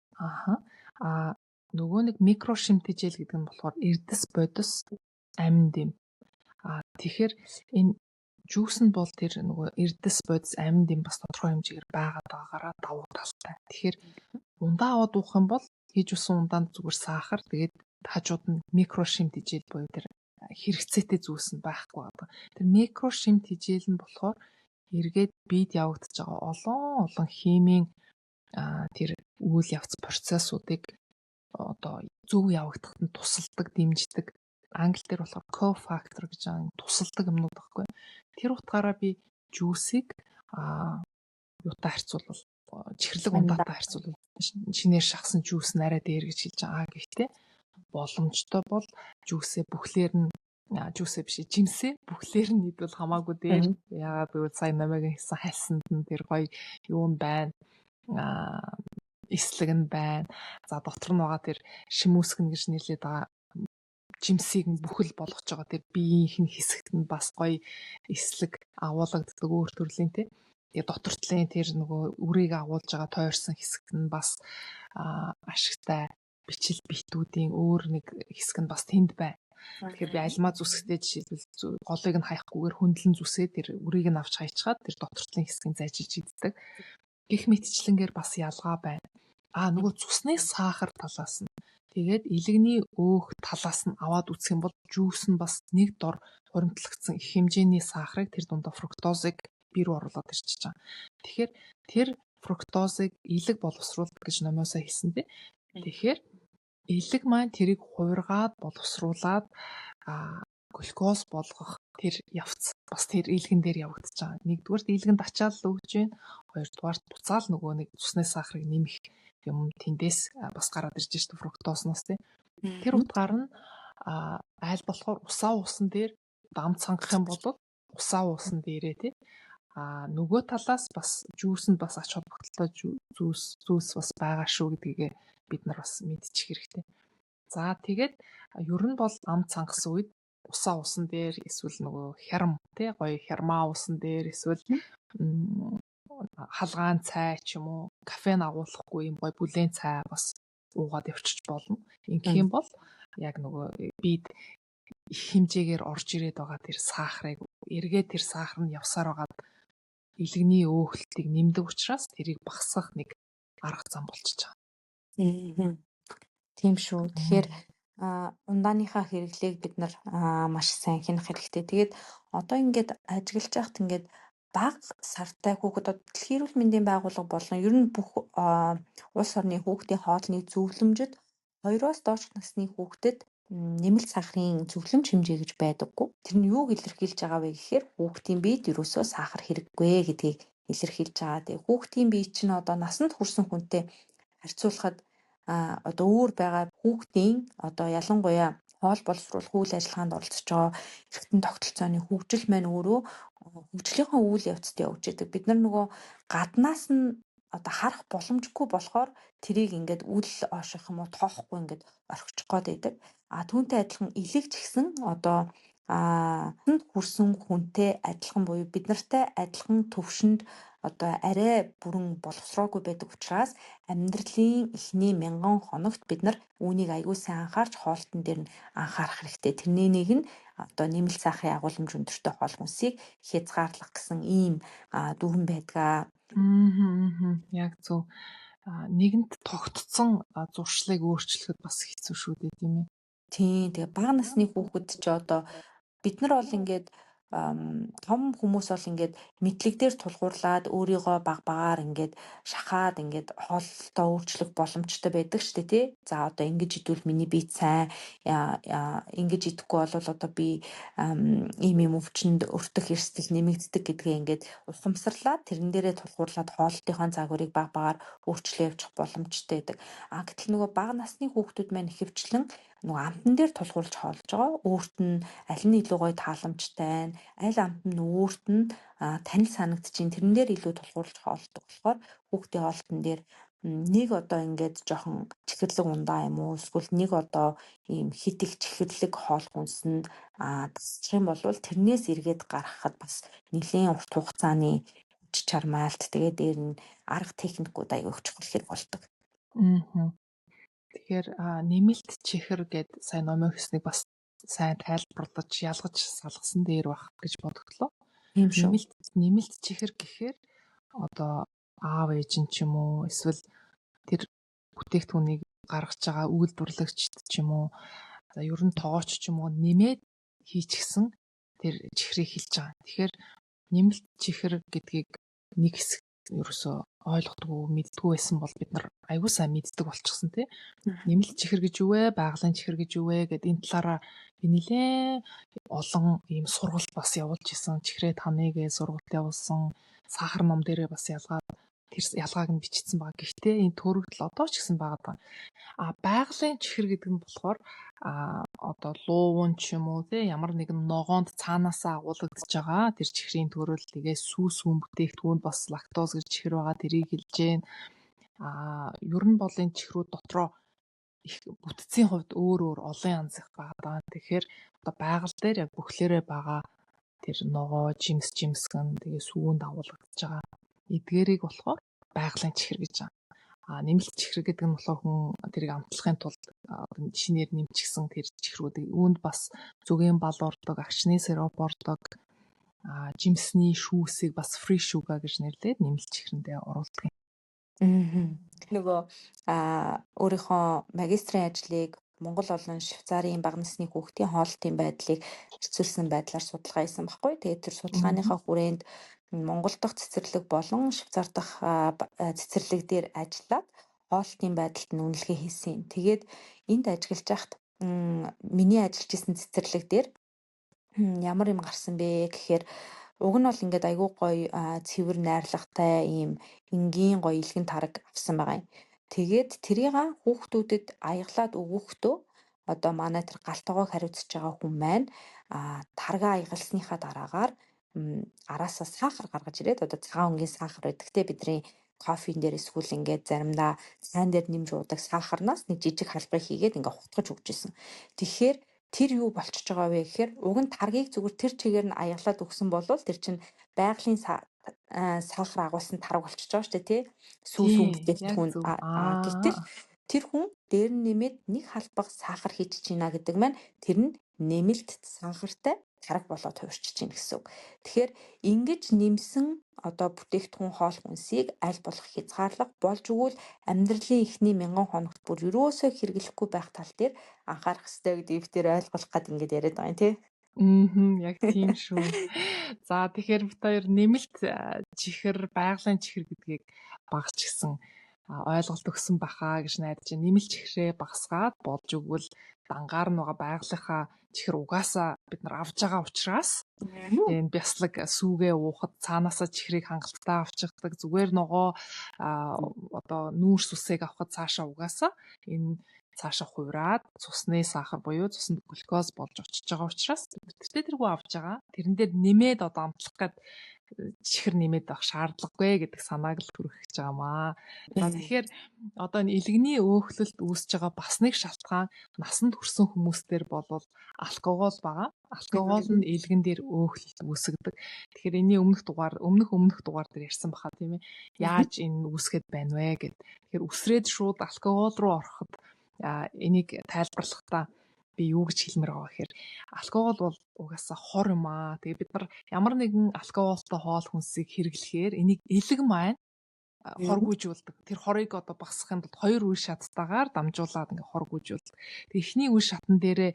Нөгөө нэг микро шимт хижээл гэдэг нь болохоор эрдэс бодис амьд эм. Тэгэхээр энэ жүүс нь бол тэр нөгөө эрдэс бодис амьд эм бас тодорхой хэмжээгээр байгаад байгаагаараа давуу талтай. Тэгэхээр ундаа аваад уух юм бол хийж усан ундаанд зүгээр сахар тэгээд хажууд нь микро шимт хижээл буюу тэр хэрэгцээтэй зүйлс нь байхгүй байгаа. Тэр микро шимт хижээл нь болохоор эргээд бид явагдаж байгаа олон химийн тэр үйл явц процессуудыг одоо зөв явагдахад нь тусалдаг, дэмждэг. Англи дээр болохоор кофактор гэж тусалдаг юмнууд байхгүй. Тэр утгаараа би жүүсийг юутай харьцуулбал чихэрлэг ундаатай харьцуулбал шинээр шахсан жүүс нь арай дээр гэж хэлж байгаа. Гэхдээ боломжтой бол жүүсээ бүхлээр нь жүүсээ биш жимсээ бүхлээр нь идвэл хамаагүй дээр. Яагаад гэвэл сая намайг хийсэн хальсанд нь тэр гоё юун байна. Эслэг нь байна. За дотор нь байгаа тэр шимүүсгэн гэж нэрлээд байгаа жимсийг нь бүхэл болгож байгаа тэр биеийнх нь хэсэгт нь бас гоё эслэг агуулгаддаг өөр төрлийн тий. Тэгээ дотортлын тэр нөгөө үрийг агуулж байгаа тойрсон хэсэгт нь бас ашигтай бичил битүүдийн өөр нэг хэсэг нь бас тэнд байна. Тэгэхээр би альмаа зүсгтээ жишээлбэл голыг нь хаяхгүйгээр хөндлөн зүсээ тэр үрийг нь авч хайчаад тэр дотортлын хэсгийг зайчилж иддэг. Гэх мэтчлэнгээр бас ялгаа байна. Нөгөө цусны сахар талаас нь тэгээд илэгний өөх талаас нь аваад үзэх юм бол жүүс нь бас нэг дор хуримтлагдсан их хэмжээний сахарыг тэр дундаа фруктозыг бий рүү оруулаад ирчихэж байгаа. Тэгэхээр тэр фруктозыг илэг боловсруулдаг гэж номоосоо хэлсэн тий. Тэгэхээр илэг маань тэрийг хувиргаад боловсруулад глюкоз болгох тэр явц бас тэр илгэн дээр явагдаж байгаа. Нэгдүгээрт илгэнд ачаал өгж байна. Хоёрдугаарт буцаал нөгөө нэг цусны сахарыг нэмэх юм тэндээс бас гараад ирж байгаа фруктозноос тий. Тэр утгаар нь айл болохоор усаа уусан дээр дам цангах юм бол усаа уусан дээрээ тий. Нөгөө талаас бас жүүс нь бас ач холбогдолтой зүйлс бас байгаа шүү гэдгийг бид нар бас мэдчих хэрэгтэй. За тэгээд ер нь бол ам цангасан үед усаа уусан дээр эсвэл нөгөө хярам тий гоё хярмаа уусан дээр эсвэл халгаан цай ч юм уу кафен агуулахгүй юм гоё бүлээн цай бас уугаад явчих болно. Ингэх юм бол яг нөгөө бид их хэмжээгээр орж ирээд байгаа тэр сахарыг эргээд тэр сахар нь явсаар байгаа илэгний өөхлөлтийг нэмдэг учраас тэрийг багасгах нэг арга зам болчихж байгаа. Тийм шүү. Тэгэхээр ундааныхаа хэрэглээг бид нар маш сайн хянах хэрэгтэй. Тэгээд одоо ингээд ажиглаж байхад ингээд бага сартай хүүхэд дэлхийн эрүүл мэндийн байгууллага болон ер нь бүх улс орны хүүхдийн хоолны зөвлөмжөд 2-оос доош насны хүүхдэд нэмэлт сахарын зөвлөмж хэмжээ гэж байдаггүй. Тэр нь юуг илэрхийлж байгаа вэ гэхээр хүүхдийн биед ерөөсөө сахар хэрэггүй гэдгийг илэрхийлж байгаа. Тэгээ хүүхдийн бие чинь одоо насанд хүрсэн хүнтэй харьцуулахад одоо өөр байгаа хүүхдийн одоо ялангуяа хоол боловсруулах үйл ажиллагаанд оролцож байгаа эргэтэн тогтолцооны хөгжил маань өөрөө хөгжлийнхаа үйл явцад явж байдаг. Бид нар нөгөө гаднаас нь одоо харах боломжгүй болохоор тэрийг ингээд үл ооших юм уу тоохгүй ингээд орхичих гээд байдаг. Түүнтэй адилхан илэг ч гэсэн одоо хүрсэн хүнтэй адилхан буюу бид нартай адилхан төвшөнд одоо арай бүрэн боловсроогүй байдаг учраас амьдралын эхний 1000 хоногт бид нар үүнийг аягүй сайн анхаарч хоолтон дээр нь анхаарах хэрэгтэй. Тэрний нэг нь одоо нэмэлт сахарын агуулмж өндөртэй хоол хүнсийг хязгаарлах гэсэн ийм дүрэн байдаг. Яг зөв. Нэгэнт тогтцсон зуршлыг өөрчлөхөд бас хэцүү шүү дээ тийм ээ. Тийм. Тэгээ бага насны хүүхэд ч одоо бид нар бол ингээд том хүмүүс бол ингээд мэдлэг дээр тулгуурлаад өөрийгөө багаар ингээд шахаад ингээд хоолтоо өөрчлөх боломжтой байдаг шүү дээ тий. За одоо ингэж идвэл миний бие сайн ингэж идэхгүй бол одоо би ийм өвчнөд өртөх эрсдэл нэмэгддэг гэдгээ ингээд ухамсарлаад тэрэн дээрээ тулгуурлаад хоолтынхаа загварыг багаар өөрчлөө явуучих боломжтой байдаг. Гэтэл нөгөө бага насны хүүхдүүд маань ихэвчлэн нөгөө амтан дээр тулгуурлаж хоолж байгаа. Өөрт нь аль нь илүү гоё тааламжтай, аль амт нь өөрт нь танил санагдчихин тэрэн дээр илүү тулгуурлаж хоолдог болохоор хүүхдийн хоолтон дээр нэг одоо ингээд жоохон чихэрлэг ундаа юм уу эсвэл нэг одоо ийм хит их чихэрлэг хоол хүнсэнд тасчих юм бол тэрнээс эргээд гаргахад бас нэлийн урт хугацааны чармаалт тэгээд дээр нь арга техникүүд аягүй их чухал хэрэг болдог. Тэгэхээр нэмэлт чихэр гэд сайн номын хөснийг бас сайн тайлбарлаж ялгаж салгасан дээр байх гэж бодогдлоо. Тийм шүү. Нэмэлт чихэр гэхээр одоо аав ээж нь ч юм уу эсвэл тэр бүтээгдэхүүнийг гаргаж байгаа үйлдвэрлэгчд ч юм уу ер нь тоогооч ч юм уу нэмээд хийчихсэн тэр чихрийг хэлж байгаа. Тэгэхээр нэмэлт чихэр гэдгийг нэг хэсэг ерөөсөө ойлгохгүй мэддэггүй байсан бол бид нар аягүй сайн мэддэг болчихсон тий. Нэмэлт чихэр гэж юу вэ? Байгалийн чихэр гэж юу вэ гэд энэ талаараа би нэлээ олон ийм сургалт бас явуулж исэн. Чихрээ таныг сургалт явуулсан. Сахар ном дээрээ бас ялгаад тэр ялгааг нь бичсэн байгаа. Гэхдээ энэ төрөгдөл одоо ч гэсэн байгаа. Байгалийн чихэр гэдэг нь болохоор одоо луун ч юм уу тий ямар нэгэн ногоонд цаанаасаа агуулгадж байгаа тэр чихрийн төрөл тэгээ сүүс хүн бүтээгдэхүүн бас лактоз гэж чихэр байгаа тэрийг хэлж гээ. Ер нь бол энэ чихрүүд дотроо их бүтцийн хувьд өөр олон янз их байгаа. Тэгэхээр одоо байгаль дээр яг бүхлээрээ байгаа тэр ногоо жимсгэн тэгээ сүүнд агуулгадж байгаа эдгээрийг болохоор байгалийн чихэр гэж байгаа. Нэмэлт чихэр гэдэг нь болохоор хүн тэрийг амтлахын тулд шинээр нэмчихсэн тэр чихрүүдийг үүнд бас зүгийн бал ордог, агчны сироп ордог, жимсний шүүсийг бас фри шуга гэж нэрлээд нэмэлт чихрэндээ оруулдаг. Нөгөө өөрийнхөө магистрийн ажлыг Монгол болон Швейцарын бага насны хүүхдийн хоолтын байдлыг хэвчүүлсэн байдлаар судалгаа хийсэн баггүй. Тэгээд тэр судалгааныхаа хүрээнд Монгол дахь цэцэрлэг болон Швейцар дахь цэцэрлэг дээр ажиллаад хоолтын байдалд нь үнэлгээ хийсэн юм. Тэгээд энд ажиллаж байхад миний ажиллаж исэн цэцэрлэг дээр ямар юм гарсан бэ гэхээр уг нь бол ингээд айгүй гоё цэвэр найрлагатай ийм энгийн гоё илгэн тараг авсан байгаа юм. Тэгээд тэрийг хүүхдүүдэд аяглаад өгөхдөө одоо манай тэр галтгоог хариуцж байгаа хүн маань таргаа аягалсныхаа дараагаар араасаа сахар гаргаж ирээд одоо цагаан өнгийн сахар байдаг те бидний кофен дээр эсвэл ингээд заримдаа цайн дээр нэмж уудаг сахарнаас нэг жижиг халбарыг хийгээд ингээд хутгаж өгч исэн. Тэгэхээр тэр юу болчихж байгаа вэ гэхээр уг нь таргийг зүгээр тэр чигээр нь аяглаад өгсөн бол тэр чинь байгалийн сахар агуулсан тараг болчихж байгаа шүү дээ тий. Сүүс бүтээгдэхүүн гэтэл тэр хүн дээр нь нэмээд нэг халбаг сахар хийчихэж байна гэдэг маань тэр нь нэмэлт сахартай тараг болоод хувирчиж байна гэсэн үг. Тэгэхээр ингэж нэмсэн одоо бүтээгдэхүүн хоол хүнсийг аль болох хязгаарлах болж өгвөл амьдралын эхний 1000 хоногт бүр юусоо хэрэглэхгүй байх тал дээр анхаарах хэрэгтэй гэдгийг бид нэр ойлгох гээд ингэж яриад байгаа юм тий. Яг тийм шүү. За тэгэхээр бид хоёр нэмэлт чихэр, байгалийн чихэр гэдгийг багч гисэн ойлголт өгсөн баха гэж найдаж байна. Нэмэлт чихрээ багасгаад болж өгвөл дангаар нь байгаа байгалийнхаа чихэр угаасаа бид нар авж байгаа учраас энэ бяслаг сүүгээ уухад цаанаасаа чихрийг хангалттай авчихдаг зүгээр ногоо одоо нүүрс үсэг авахд цаашаа угаасаа энэ цаашаа хувраад цусны сахар буюу цуснд глюкоз болж очиж байгаа учраас бүтцтэй тэргүй авж байгаа. Тэрэн дээр нэмээд одоо амтлах гээд чихэр нэмээд авах шаардлагагүй гэдэг санааг л төрөх гэж байгаамаа. Тэгэхээр одоо энэ илгэний өөхлөлт үүсэж байгаа бас нэг шалтгаан насанд хүрсэн хүмүүстэр болвол алкогол байгаа. Алкогол нь илгэн дээр өөхлөлт үүсгэдэг. Тэгэхээр энэний өмнөх дугаар дээр ярьсан баха тийм ээ. Яаж энэ үүсгээд байна вэ гэд. Тэгэхээр үсрээд шууд алкогол руу ороход энийг тайлбарлахдаа би юу гэж хэлмээр байгаа гэхээр алкогол бол угаасаа хор юм аа. Тэгээ бид нар ямар нэгэн алкоголтой хоол хүнсийг хэрэглэхээр энийг элэг маань хоргүйжүүлдэг. Тэр хорыг одоо багасгахын тулд хоёр үе шаттайгаар дамжуулаад ингээ хоргүйжүүлдэг. Тэгээ эхний үе шатн дээрээ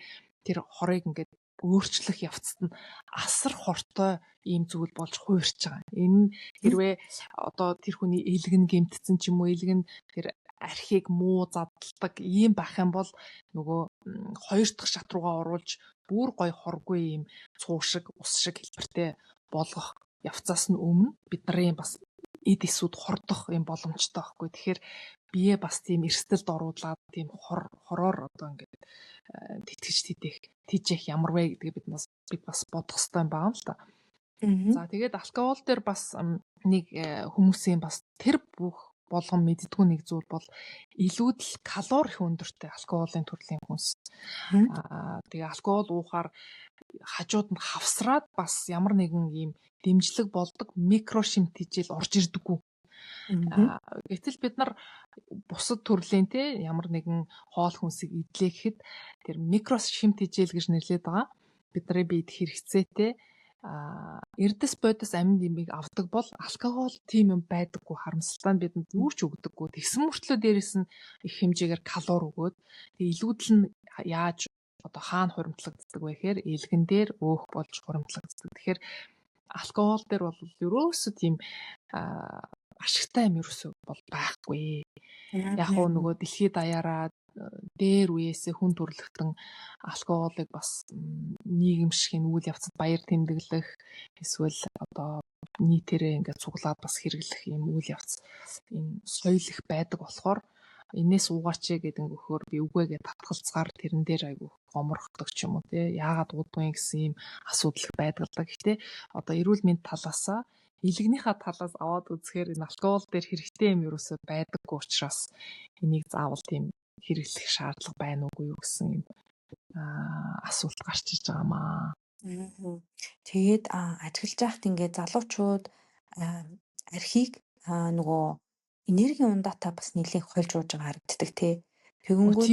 тэр хорыг ингээ өөрчлөх явцад нь асар хортой ийм зүйл болж хуурч байгаа. Энэ хэрвээ одоо тэр хүний элэг нь гэмтсэн ч юм уу элэг нь тэр архийг муу задлагдаг ийм байх юм бол нөгөө хоёр дахь шат руугаа оруулж бүр гой хоргүй ийм цуу шиг ус шиг хэлбэртэй болгох явцаас нь өмнө бидний бас эд эсүүд хордох юм боломжтой байхгүй. Тэгэхээр бие бас тийм эрсдэлд оруулаад тийм хороор одоо ингээд тэтгэж тийжэх ямар вэ гэдгийг бид бас бодох хэрэгтэй юм байна л да. За тэгээд алкогол дээр бас нэг хүмүүсийн бас тэр бүх болгон мэддэггүй нэг зүйл бол илүүдл калори их өндөртэй алкоголын төрлийн хүнс. Тэгээ алкогол уухаар хажууд нь хавсраад бас ямар нэгэн ийм дэмжлэг болдог микро шимт хижээл орж ирдэггүй. Гэтэл бид нар бусад төрлийн ямар нэгэн хоол хүнсийг идлээ гэхэд тэр микро шимт хижээл гэж нэрлэдэг байгаа. Бидний биед хэрэгцээтэй эрдэс бодис амьд юмыг авдаг бол алкогол тийм юм байдаггүй. Харамсалтай нь бидэнд юу ч өгдөггүй. Тэгсэн мөртлөө дээрэс нь их хэмжээгээр калори өгөөд тэгээ илүүдэл нь яаж одоо хаана хуримтлагддаг вэ гэхээр илгэн дээр өөх болж хуримтлагддаг. Тэгэхээр алкогол дээр бол ерөөсөө тийм ашигтай юм ерөөсөө бол байхгүй. Яг уу нөгөө дэлхийд даяараа дээр үеэсээ хүн төрлөختөн алкоголыг бас нийгэмшиг үйл явцад баяр тэмдэглэх эсвэл одоо нийтээрээ ингээд цуглаад бас хэрэглэх юм үйл явц энэ соёл их байдаг болохоор энээс уугаач гэдэг өгөхөөр би үгүйгээ татгалцгаар тэрэн дээр айгүй гоморхдог ч юм уу яагаад уудгүй гэсэн юм асуудал их байдаг л да. Гэхдээ одоо эрүүл мэнд талаасаа илгнийхаа талаас аваад үзэхээр энэ алкогол дээр хэрэгтэй юм ерөөсөө байдаггүй учраас энийг заавал тийм хэрэглэх шаардлага байна уугүй юу гэсэн юм асуулт гарч иж байгаамаа. Тэгээд ажиглаж байхад ингээд залуучууд архийг нөгөө энергийн ундаатай бас нэлээд хольж ууж байгаа харагддаг тий. Тэгэнгүүт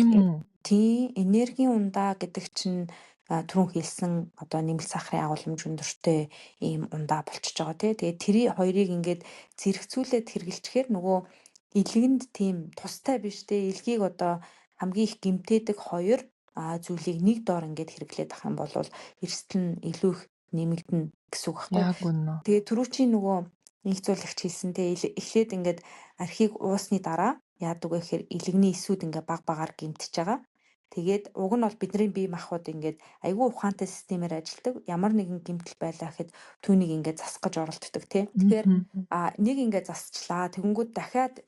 тийм энергийн ундаа гэдэг чинь түрүүн хэлсэн одоо нэмэлт сахарын агуулмж өндөртэй ийм ундаа болчихж байгаа тий. Тэгээд тэрий хоёрыг ингээд зэрэгцүүлээд хэрэглэчихээр нөгөө илгэнд тийм тустай биш тий. Илгийг одоо хамгийн их гэмтээдэг хоёр зүйлийг нэг доор ингээд хэрэглээд авах юм бол эрсдэл нь илүү их нэмэгдэнэ гэсэн үг байхгүй. Яг үнэ. Тэгээ түрүүчийн нөгөө нэг зүйлэгч хэлсэн те эхлээд ингээд архийг уусны дараа яадаг вэ гэхээр илгэний эсүүд ингээд баг багаар гэмтэж байгаа. Тэгээд уг нь бол бидний бие махбод ингээд айгүй ухаантай системээр ажилладаг. Ямар нэгэн гэмтэл байлаа гэхэд түүнийг ингээд засах гэж оролддог тий. Тэгэхээр нэг ингээд засчлаа. Тэгэнгүүт дахиад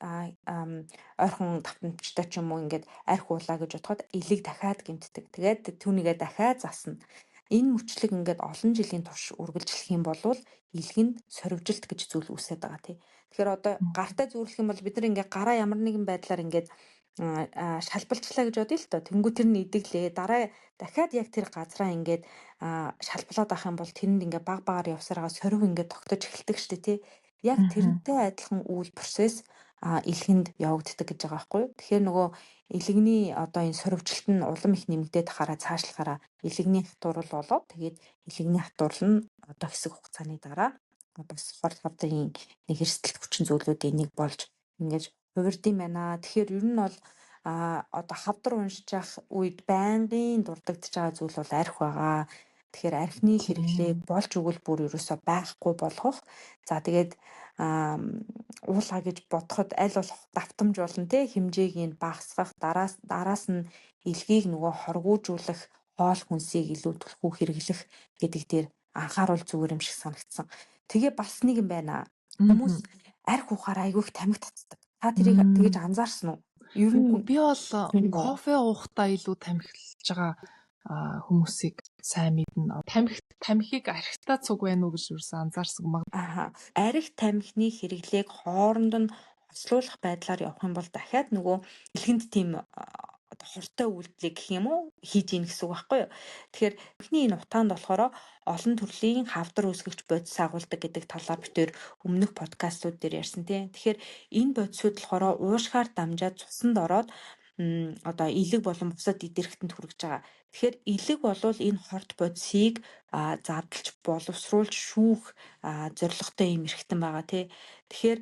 ойрхон давтамжтай ч юм уу ингээд арх уулаа гэж бодоход илэг дахиад гэмтдэг. Тэгээд түүнийгээ дахиад засна. Энэ мөчлөг ингээд олон жилийн турш үргэлжлэх юм бол илгэнд сорвжилт гэж зүйл үүсээд байгаа тий. Тэгэхээр одоо гартаа зүүрлэх юм бол бид нар ингээд гараа ямар нэгэн байдлаар ингээд шалбалчлаа гэж бодъё л доо. Тэнгүү тэр нь идэглээ. Дараа дахиад яг тэр газраа ингээд шалблаад авах юм бол тэрэнд ингээд баг багаар явсараа сорив ингээд тогтож эхэлдэг штэ тий. Яг тэрнтэй адилхан үйл процесс илгэнд явагддаг гэж байгаа байхгүй юу. Тэгэхээр нөгөө илгэний одоо энэ сорвжилт нь улам их нэмэгдээд хараа цаашлахаараа илгэний хатуурал болоод тэгээд илгэний хатуурал нь одоо хэсэг хугацааны дараа бас хавдрын нэг эрсдэлт хүчин зүйлүүдийн нэг болж ингэж хувирдсан байна. Тэгэхээр ер нь бол одоо хавдар уншиж явах үед байнгын дурддагдж байгаа зүйл бол арх байгаа. Тэгэхээр архины хэрэглээ болж өгвөл бүр ерөөсөө байхгүй болгох. За тэгээд уулаа гэж бодоход аль болох давтамж болно те хэмжээг нь багасгах дараас нь илгийг нөгөө хоргоожуулах хоол хүнсийг илүү түлхүү хэрэглэх гэдэг дээр анхааруул зүгээр юм шиг санагдсан. Тэгээ бас нэг юм байна. Хүмүүс арх ухаараа айгүйх тамхи татдаг. Та тэрийг тэгэж анзаарсан уу? Ер нь би бол кофе уухтаа илүү тамхилж байгаа хүмүүсийг сайн мэднэ. Тамхиг архитаа цуг байна уу гэж юусан анзаарсан юм байна. Арх тамхины хэрэглээг хооронд нь хослуулах байдлаар явах юм бол дахиад нөгөө илгэнд тийм хортой үйлдэлийг гэх юм уу хийж ийн гэсэн үг байхгүй юу. Тэгэхээр эхний энэ утаанд болохоор олон төрлийн хавдар үүсгэгч бодис агуулдаг гэдэг талаар битээр өмнөх подкастууд дээр ярьсан тийм. Тэгэхээр энэ бодисууд болохоор уушгаар дамжаад цуснд ороод одоо илэг болон бусад идэрхтэнд хүргэж байгаа. Тэгэхээр илэг болвол энэ хорт бодисыг задлж боловсруулж шүүх зорилготой юм эрхтэн байгаа тий. Тэгэхээр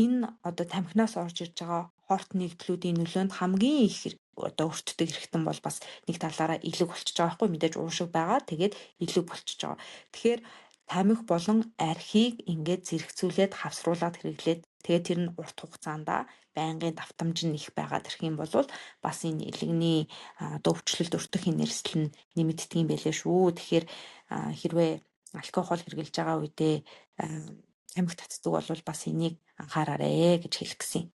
энэ одоо тамхинаас орж ирж байгаа хорт нэгдлүүдийн нөлөөнд хамгийн их одоо өртдөг эрхтэн бол бас нэг талаараа илэг болчихж байгаа байхгүй мэдээж уушиг байгаа тэгээд илэг болчихж байгаа. Тэгэхээр тамхи болон архийг ингээд зэрэгцүүлээд хавсруулаад хэрэглээд тэгээд тэр нь урт хугацаанд байнгын давтамж нь их байгаад ирэх юм бол бас энэ илэгний одоо өвчлөлт өртөх энерсэл нь нэмэгддэг юм байлээ шүү. Тэгэхээр хэрвээ алкогол хэрэглэж байгаа үедээ тамхи татдаг бол бас энийг анхаараарэ гэж хэлэх гэсэн юм.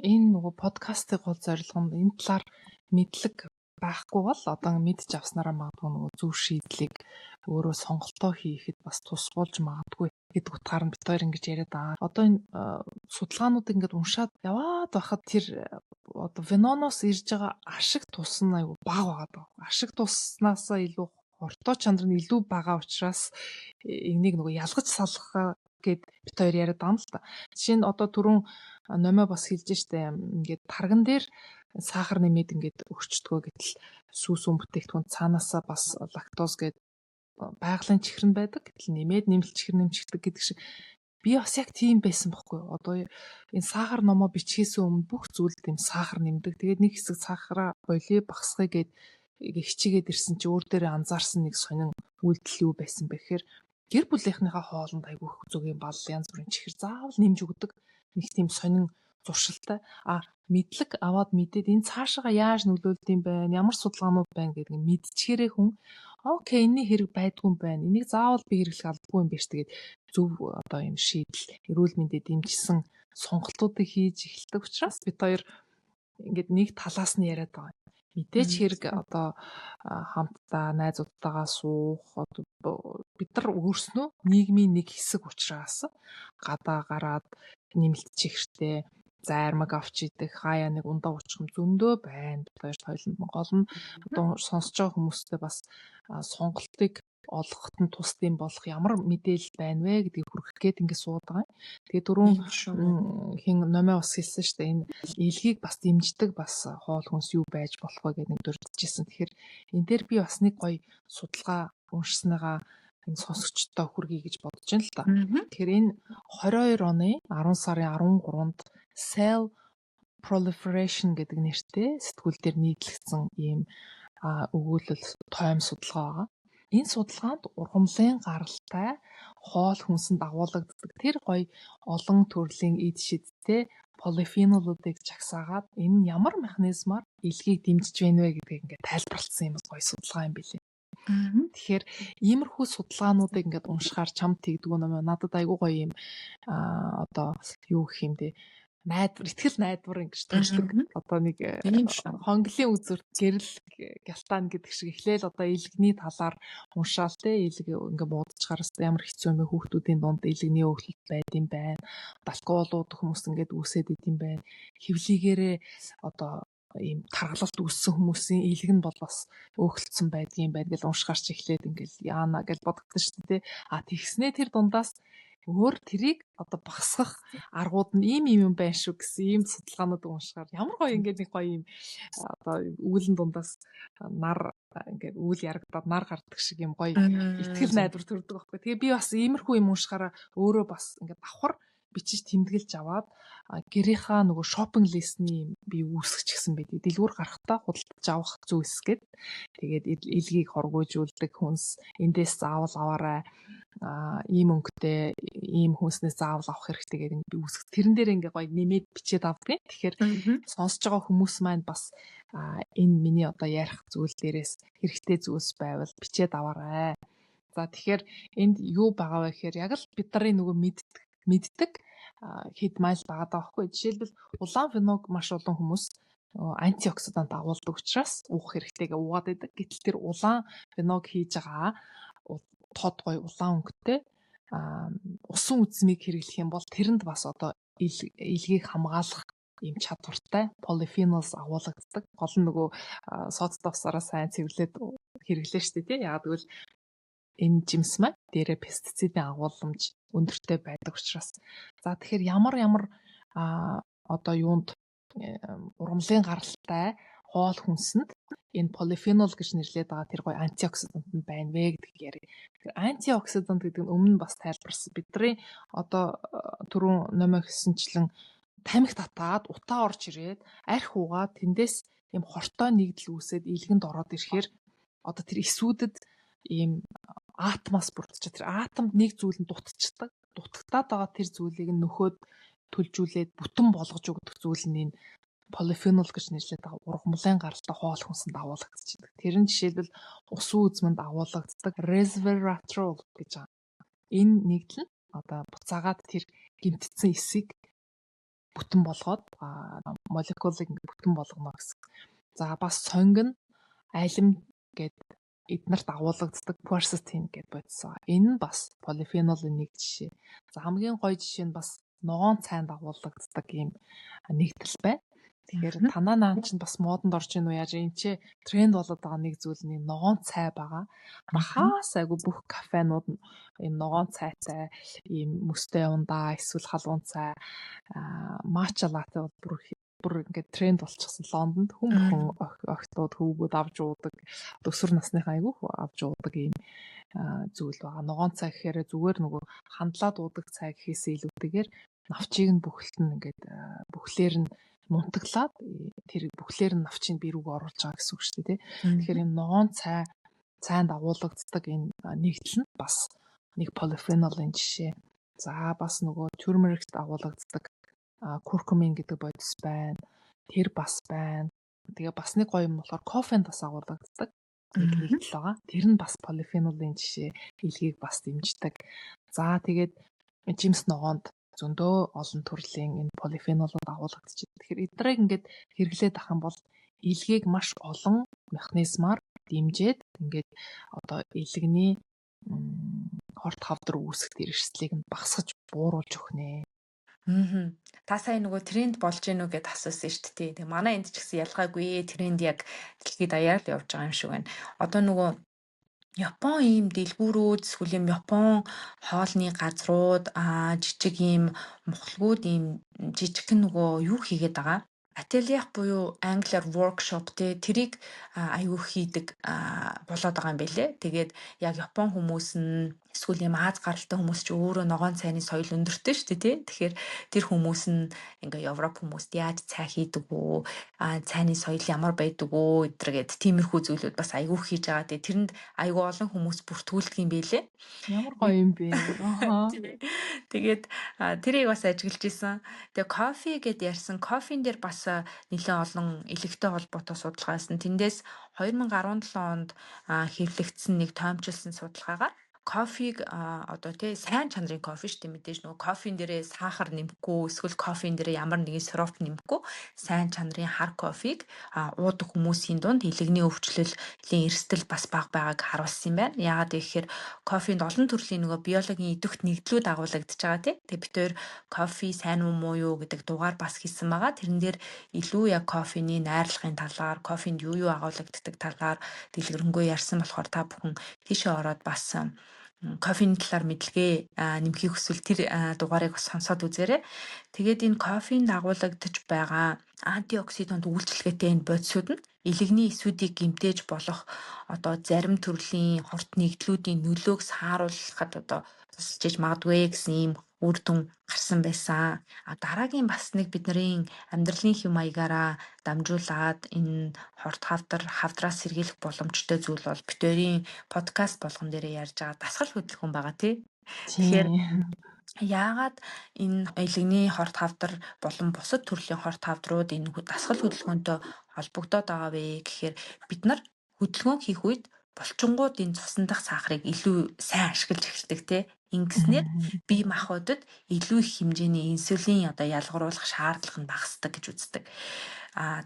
Энэ нөгөө подкастыг гол зорилго нь энэ талаар мэдлэг байхгүй бол одоо мэдж авснараа магадгүй нөгөө зөв шийдлийг өөрөө сонголтоо хийхэд бас тусгуулж магадгүй гэдэг утгаар нь бид хоёр ингэж яриад байгаа. Одоо энэ судалгаанууд ингээд уншаад яваад байхад тэр одоо виноноос ирж байгаа ашиг тус нь аюу бага байгаа. Ашиг туснаасаа илүү хортой чанар нь илүү бага учраас энийг нөгөө ялгаж салгах гэд бид хоёр яриад байгаа юм л та. Жишээ нь одоо түрүүн номоо бас хэлж штэ ингээд тарган дээр сахар нэмээд ингээд өгчдгөө гэтэл сүүс бүтээгдэхүүн цаанаасаа бас лактоз гээд байгалийн чихрэн байдаг. Гэтэл нэмээд нэмэлт чихэр нэмчихдэг гэдэг шиг би бас яг тийм байсан байхгүй. Одоо энэ сахар номоо бичхээс өмнө бүх зүйлд тийм сахар нэмдэг. Тэгээд нэг хэсэг сахараа болио багсгая гээд хичээгээд ирсэн чи өөр дээрээ анзаарсан нэг сонин үйлдэл юу байсан бэ гэхээр гэр бүлийнхнийхээ хоолнд айгүйх зүг юм бал янз бүрийн чихэр заавал нэмж өгдөг. Нэг тийм сонин зуршилтай мэдлэг аваад мэдээд энэ цаашаага яаж нөлөөлд юм бэ? Ямар судалгаанууд байна гэдэг нь мэдчихээрээ хүн окей энэний хэрэг байдгүй юм байна. Энийг заавал би хэрэглэх албагүй юм биш. Тэгээд зөв одоо юм шийдэл эрүүл мэндэд дэмжсэн сонголтуудыг хийж эхэлдэг учраас бид хоёр ингээд нэг талаас нь яриад байгаа. Мэдээж хэрэг одоо хамтдаа найзуудтайгаа суух бид нар өөрснөө нийгмийн нэг хэсэг учраас гадаа гараад нэмэлт чихэртэй зайрмаг авч идэх хаяа нэг ундаа уучхам зөндөө байна. Бид хоёр тойлонд гол нь одоо сонсож байгаа хүмүүстээ бас сонголтыг олоход нь тусдсан болох ямар мэдээлэл байна вэ гэдгийг хүргэх гээд ингэ суудаг байгаа. Тэгээ дөрөв хин номоо бас хэлсэн шүү дээ. Энэ илгийг бас дэмждэг бас хоол хүнс юу байж болох вэ гэдэг нэг дурдчихсан. Тэгэхээр энэ дээр би бас нэг гоё судалгаа уншсаныгаа энэ сонсогчдоо хүргэе гэж бодож байна л та. Тэгэхээр энэ 22 оны 10 сарын 13-нд Cell Proliferation гэдэг нэртэй сэтгүүл дээр нийтлэгдсэн ийм өгүүлэл тойм судалгаа байгаа. Энэ судалгаанд ургамлын гаралтай хоол хүнсэнд агуулгаддаг тэр гоё олон төрлийн эд шидтэй полифенолуудыг жагсаагаад энэ ямар механизмаар илгийг дэмжиж байна вэ гэдгийг ингээд тайлбарласан юм гоё судалгаа юм билээ. Тэгэхээр иймэрхүү судалгаануудыг ингээд уншихаар чамд тэгдэг юм надад айгүй гоё юм одоо юу гэх юм бэ итгэл найдвар ингэж төрөлдөг одоо нэг хонглын үзүүр гэрэл гялтаан гэдэг шиг эхлээл одоо илгэний талаар уншаал те илэг ингээ буудчихараас ямар хэцүү юм бэ хүүхдүүдийн дунд илгэний өглөлт байд юм байна алкоголууд хүмүүс ингээд үүсээд идэм байна хэвлийгээрээ одоо ийм таргалалт үүссэн хүмүүсийн илэг нь бол бас өөхөлдсөн байдгийн байна гэж уншихаарч эхлээд ингээл яана гэж бодогдсон шүү дээ тэгснээ тэр дундаас өөр тэрийг одоо багасгах аргууд нь ийм юм байна шүү гэсэн ийм судалгаанууд уншихаар ямар гоё ингээд нэг гоё юм одоо үүлэн дундаас нар ингээд үйл ярагдаад нар гардаг шиг юм гоё итгэл найдвар төрдөг байхгүй. Тэгээ би бас иймэрхүү юм уншихаараа өөрөө бас ингээд давхар бичиж тэмдэглэж аваад гэрийнхаа нөгөө шопинг листний би үүсгэж гисэн байд. Дэлгүүр гарахтаа худалдаж авах зүйлс гээд тэгээд илгийг хоргойжуулдаг хүнс эндээс заавал аваарай ийм өнгөтэй ийм хүнснээс заавал авах хэрэгтэй гэдэг би үүсгэж тэрэн дээр ингээ гоё нэмээд бичээд авдаг. Тэгэхээр сонсож байгаа хүмүүс маань бас энэ миний одоо ярих зүйл дээрээс хэрэгтэй зүйлс байвал бичээд аваарай. За тэгэхээр энд юу байгаа вэ гэхээр яг л бид нарын нөгөө мэддэг хэд майл байгаа даахгүй. Жишээлбэл улаан виног маш олон хүмүүс антиоксидант агуулдаг учраас уух хэрэгтэйгээ уугаад байдаг. Гэтэл тэр улаан виног хийж байгаа тод гоё улаан өнгөтэй усан үзмийг хэрэглэх юм бол тэрэнд бас одоо илгийг хамгаалах ийм чадвартай polyphenols агуулгаддаг. Гол нь нөгөө соцтовсороо сайн цэвэрлээд хэрэглээ шүү дээ тий. Яг тэгвэл энэ жимс маань дээрээ пестицидийн агуулмж өндөртэй байдаг учраас. За тэгэхээр ямар одоо юунд ургамлын гаралтай хоол хүнсэнд энэ polyphenol гэж нэрлэдэг байгаа тэр гоё антиоксидант нь байна вэ гэдэг яриа. Тэгэхээр антиоксидант гэдэг нь өмнө бас тайлбарсан. Бидний одоо түрүүн номоо хэлсэнчлэн тамхи татаад утаа орж ирээд арх угаад тэндээс ийм хортой нэгдэл үүсээд илгэнд ороод ирэхээр одоо тэр эсүүдэд ийм атомоос бүрдчих. Тэр атомд нэг зүйл нь дутчихдаг. Дутагтаад байгаа тэр зүйлийг нөхөд төлжүүлээд бүтэн болгож өгдөг зүйл нь энэ polyphenol гэж нэрлэдэг байгаа ургамлын гаралтай хоол хүнсэнд агуулгаддаг. Тэр нь жишээлбэл усан үзмэнд агуулгаддаг resveratrol гэж байгаа. Энэ нэгдэл нь одоо буцаагаад тэр гэмтсэн эсийг бүтэн болгоод молекулыг ингээд бүтэн болгоно гэсэн. За бас сонг нь алим гэд эднэрт агуулгаддаг quercetin гэд бодсон. Энэ нь бас полифенолын нэг жишээ. За хамгийн гоё жишээ нь бас ногоон цайнд агуулгаддаг ийм нэгдэл байна. Тэгэхээр танаа наан чинь бас модонд орж ийн үү яаж энэ ч тренд болоод байгаа нэг зүйл нь ногоон цай байгаа. Бахаас айгу бүх кафенууд ийм ногоон цайтай ийм мөстэй ундаа эсвэл халуун цай матча латте бол бүр ингээд тренд болчихсон Лондонд хүн бүхэн охтууд хөвгүүд авч уудаг өсвөр насныхаа айгу авч уудаг ийм зүйл байгаа. Ногоон цай гэхээр зүгээр нөгөө хандлаад уудаг цай гэхээс илүүтэйгээр навчийг нь бүхэлдэн ингээд бүхлээр нь нунтаглаад тэр бүхлээр нь навчийг бий рүүгээ оруулж байгаа гэсэн үг шүү дээ. Тэгэхээр энэ ногоон цайнд агуулгаддаг энэ нэгдэл нь бас нэг полифенолын жишээ. За бас нөгөө turmericт агуулгаддаг куркумин гэдэг бодис байна. Тэр бас байна. Тэгээ бас нэг гоё юм болохоор кофенд бас агуулгаддаг нэгдэл байгаа. Тэр нь бас полифенолын жишээ. Илгийг бас дэмждэг. За тэгээд жимс ногоонд зөндөө олон төрлийн энэ полифенолууд агуулгадчих. Тэгэхээр эдрийг ингээд хэрэглээд ах юм бол илгийг маш олон механизмаар дэмжиж ингээд одоо илгэний хорт хавдар үүсгэх эрсдлийг нь багасгаж бууруулж өгнө. Та сая нөгөө тренд болж гэнэ үү гэд асуусан шүү дээ. Тэгээ манай энд ч гэсэн ялгаагүй тренд яг дэлхийд даяар л явж байгаа юм шиг байна. Одоо нөгөө Япон ийм дэлгүүрүүд эсвэл ийм Япон хоолны газрууд жижиг ийм мухлагууд ийм жижигхэн нөгөө юу хийгээд байгаа. Ательех буюу англиар workshop тэрийг аюу хийдэг болоод байгаа юм байлээ. Тэгээд яг Япон хүмүүс нь эсвэл юм Аз гаралтай хүмүүс ч өөрөө ногоон цайны соёл өндөртэй шүү дээ тий. Тэгэхээр тэр хүмүүс нь ингээ Европ хүмүүст яаж цай хийдэг үү, цайны соёл ямар байдаг үү гэдэргээд тиймэрхүү зүйлүүд бас аюу хийж байгаа. Тэгээд тэрэнд аюу олон хүмүүс бүртгүүлдэг юм байлээ. Ямар гоё юм бэ. Тэгээд тэрийг бас ажиглаж исэн. Тэгээ кофе гэд ярьсан. Кофен дээр бас нэлээд олон элэгтэй холбоотой судалгаа байсан. Тэндээс 2017 онд хэвлэгдсэн нэг тоомчилсан судалгаагаар кофег одоо тий сайн чанарын кофе шүү дээ мэдээж нөгөө кофен дээрээ сахар нэмэхгүй эсвэл кофен дээрээ ямар нэгэн сироп нэмэхгүй сайн чанарын хар кофег уудаг хүмүүсийн дунд илэгний өвчлөлийн эрсдэл бас бага байгааг харуулсан юм байна. Яагаад гэхээр кофенд олон төрлийн нөгөө биологийн идэвхт нэгдлүүд агуулгадж байгаа тий. Тэгээ бид тээр кофе сайн уу муу юу гэдэг дугаар бас хийсэн байгаа. Тэрэн дээр илүү яг кофений найрлагын талаар, кофенд юу агуулгаддаг талаар дэлгэрэнгүй ярьсан болохоор та бүхэн тийшээ ороод бас кофений талаар мэдлэгээ нэмхийг хүсвэл тэр дугаарыг бас сонсоод үзээрэй. Тэгээд энэ кофенд агуулгадж байгаа антиоксидант үйлчлэгээтэй энэ бодисууд нь илэгний эсүүдийг гэмтээж болох одоо зарим төрлийн хорт нэгдлүүдийн нөлөөг сааруулахад одоо тусалж магадгүй гэсэн ийм үр дүн гарсан байсан. Дараагийн бас нэг бидний амьдралын хэм маягаараа дамжуулаад энэ хорт хавдраас сэргийлэх боломжтой зүйл бол битэрийн подкаст болгон дээр ярьж байгаа дасгал хөдөлгөөн байгаа тий. Тэгэхээр яагаад энэ илэгний хорт хавдар болон бусад төрлийн хорт хавдрууд энэ дасгал хөдөлгөөнтэй холбогдоод байгаа вэ гэхээр бид нар хөдөлгөөн хийх үед булчингууд энэ цусан дах сахарыг илүү сайн ашиглаж эхэлдэг тий. Ингэснээр бие махбодод илүү их хэмжээний инсулин одоо ялгаруулах шаардлага нь багасдаг гэж үздэг.